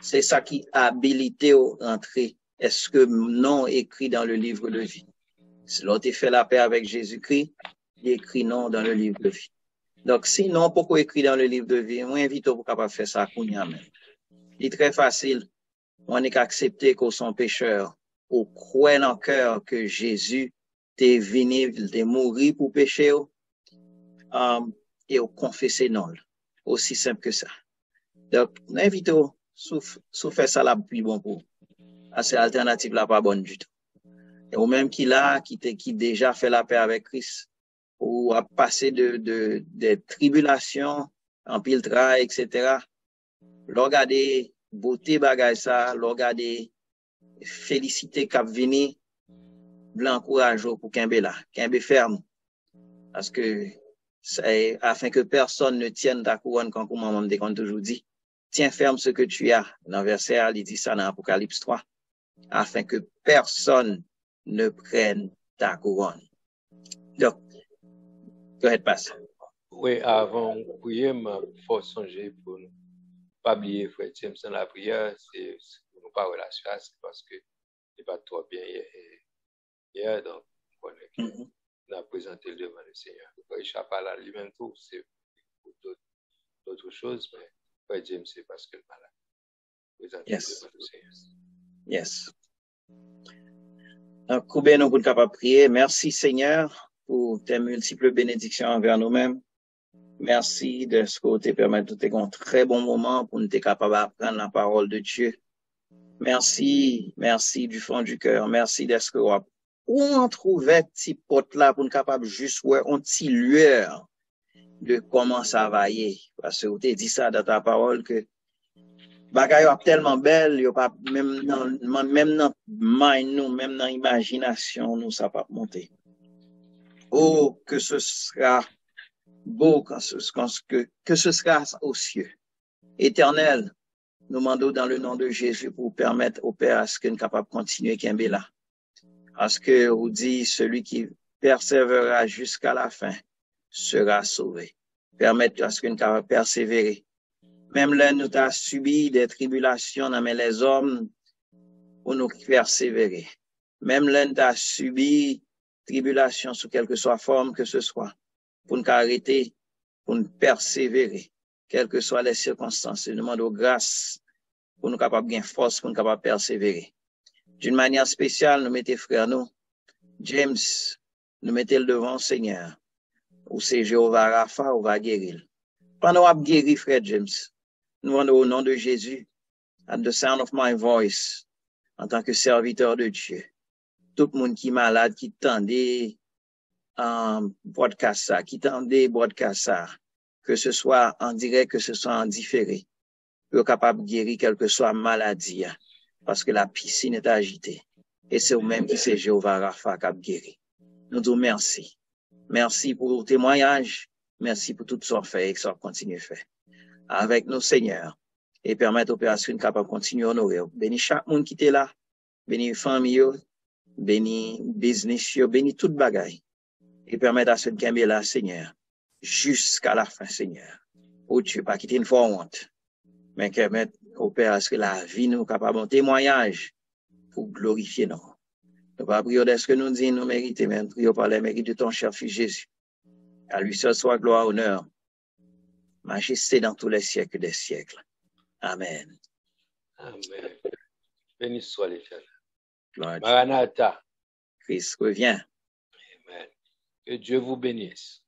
C'est ça qui a habilité au entrer. Est-ce que non écrit dans le livre de vie? Si l'autre fait la paix avec Jésus-Christ, il écrit non dans le livre de vie. Donc, si non, pourquoi écrit dans le livre de vie? Moi, invite pour capable faire ça à même. Il est très facile. On n'est qu'accepter qu'on sont pécheurs. On croit dans le cœur que Jésus t'est venu, il t'est mourir pour pécher, et on confesser non. Aussi simple que ça. Donc, invite sous faire ça là, plus bon pour. Assez alternative là, pas bonne du tout. Et ou même qui déjà fait la paix avec Christ, ou a passé des tribulations, en pile travail, etc. Regardez beauté bagay ça, regardez félicité cap vini, blanc courage pour Kembe là, Kembe ferme. Parce que c'est afin que personne ne tienne ta couronne quand maman me toujours dit, tiens ferme ce que tu as. Dans verset, il dit ça dans Apocalypse 3, afin que personne ne prenne ta couronne. Donc, go ahead, passe. Oui, avant de prier, il faut songer pour nous. Pas oublier, frère James, dans la prière, c'est nous pas relation, c'est parce que il pas trop bien hier, donc on a présenté le devant le Seigneur. Il échappe à la lui-même tout, c'est pour d'autres choses, mais frère James, c'est parce que le malade. Présenter le devant le Seigneur. Yes. Donc, combien nous sommes capables de prier. Merci Seigneur pour tes multiples bénédictions envers nous-mêmes. Merci de ce que tu permets de te un très bon moment pour nous être capables d'apprendre la parole de Dieu. Merci du fond du cœur. Merci de ce que on trouve petit pote là pour nous capable juste ouais un petit lueur de comment ça va y est. Parce que tu dit ça dans ta parole que bagay yo tellement belle, yo pas même dans mind nous, même dans imagination nous ça pas monter. Oh, que ce sera beau que ce sera aux cieux. Éternel, nous demandons dans le nom de Jésus pour permettre au Père à ce que nous capable continuer Kembe là. Parce que vous dit celui qui persévérera jusqu'à la fin sera sauvé. Permettre à ce que nous capable persévérer. Même là, nous avons subi des tribulations dans les hommes pour nous persévérer. Même là, nous avons subi tribulations sous quelque soit forme que ce soit pour nous arrêter, pour nous persévérer, quelles que soient les circonstances. Nous demandons grâce pour nous capables de gagner force, pour nous capables de persévérer. D'une manière spéciale, nous mettons frère nous, James, nous mettons le devant Seigneur. Ou c'est Jéhovah Rapha, ou va guérir. Pendant qu'on guéri frère James, nous demandons au nom de Jésus, at the sound of my voice, en tant que serviteur de Dieu, tout le monde qui est malade, qui tendait, broadcast ça, qui tendait broadcast ça, que ce soit en direct, que ce soit en différé, pour capable de guérir quelle que soit maladie, parce que la piscine est agitée. Et c'est vous-même qui c'est Jéhovah Rapha qui a guéri. Nous disons merci. Merci pour le témoignage. Merci pour tout ce qu'on fait et ce qu'on continue à faire. Avec nos seigneurs. Et permettre l'opération capable de continuer à honorer. Bénis chaque monde qui était là. Bénis famille, bénis business, bénis toute bagaille. Et permettre à ce qui est là, Seigneur, jusqu'à la fin, Seigneur. Oh Dieu, pas quitter une fois honte. Mais permettre au Père à ce que la vie nous capable de témoignage pour glorifier nous. Nous pas prier de ce que nous disons, nous méritons, mais nous prions par les mérites de ton cher Fils Jésus. À lui seul soit gloire, honneur, majesté dans tous les siècles des siècles. Amen. Amen. Béni soit l'Éternel. Gloire à Dieu. Maranatha. Christ revient. Amen. Que Dieu vous bénisse.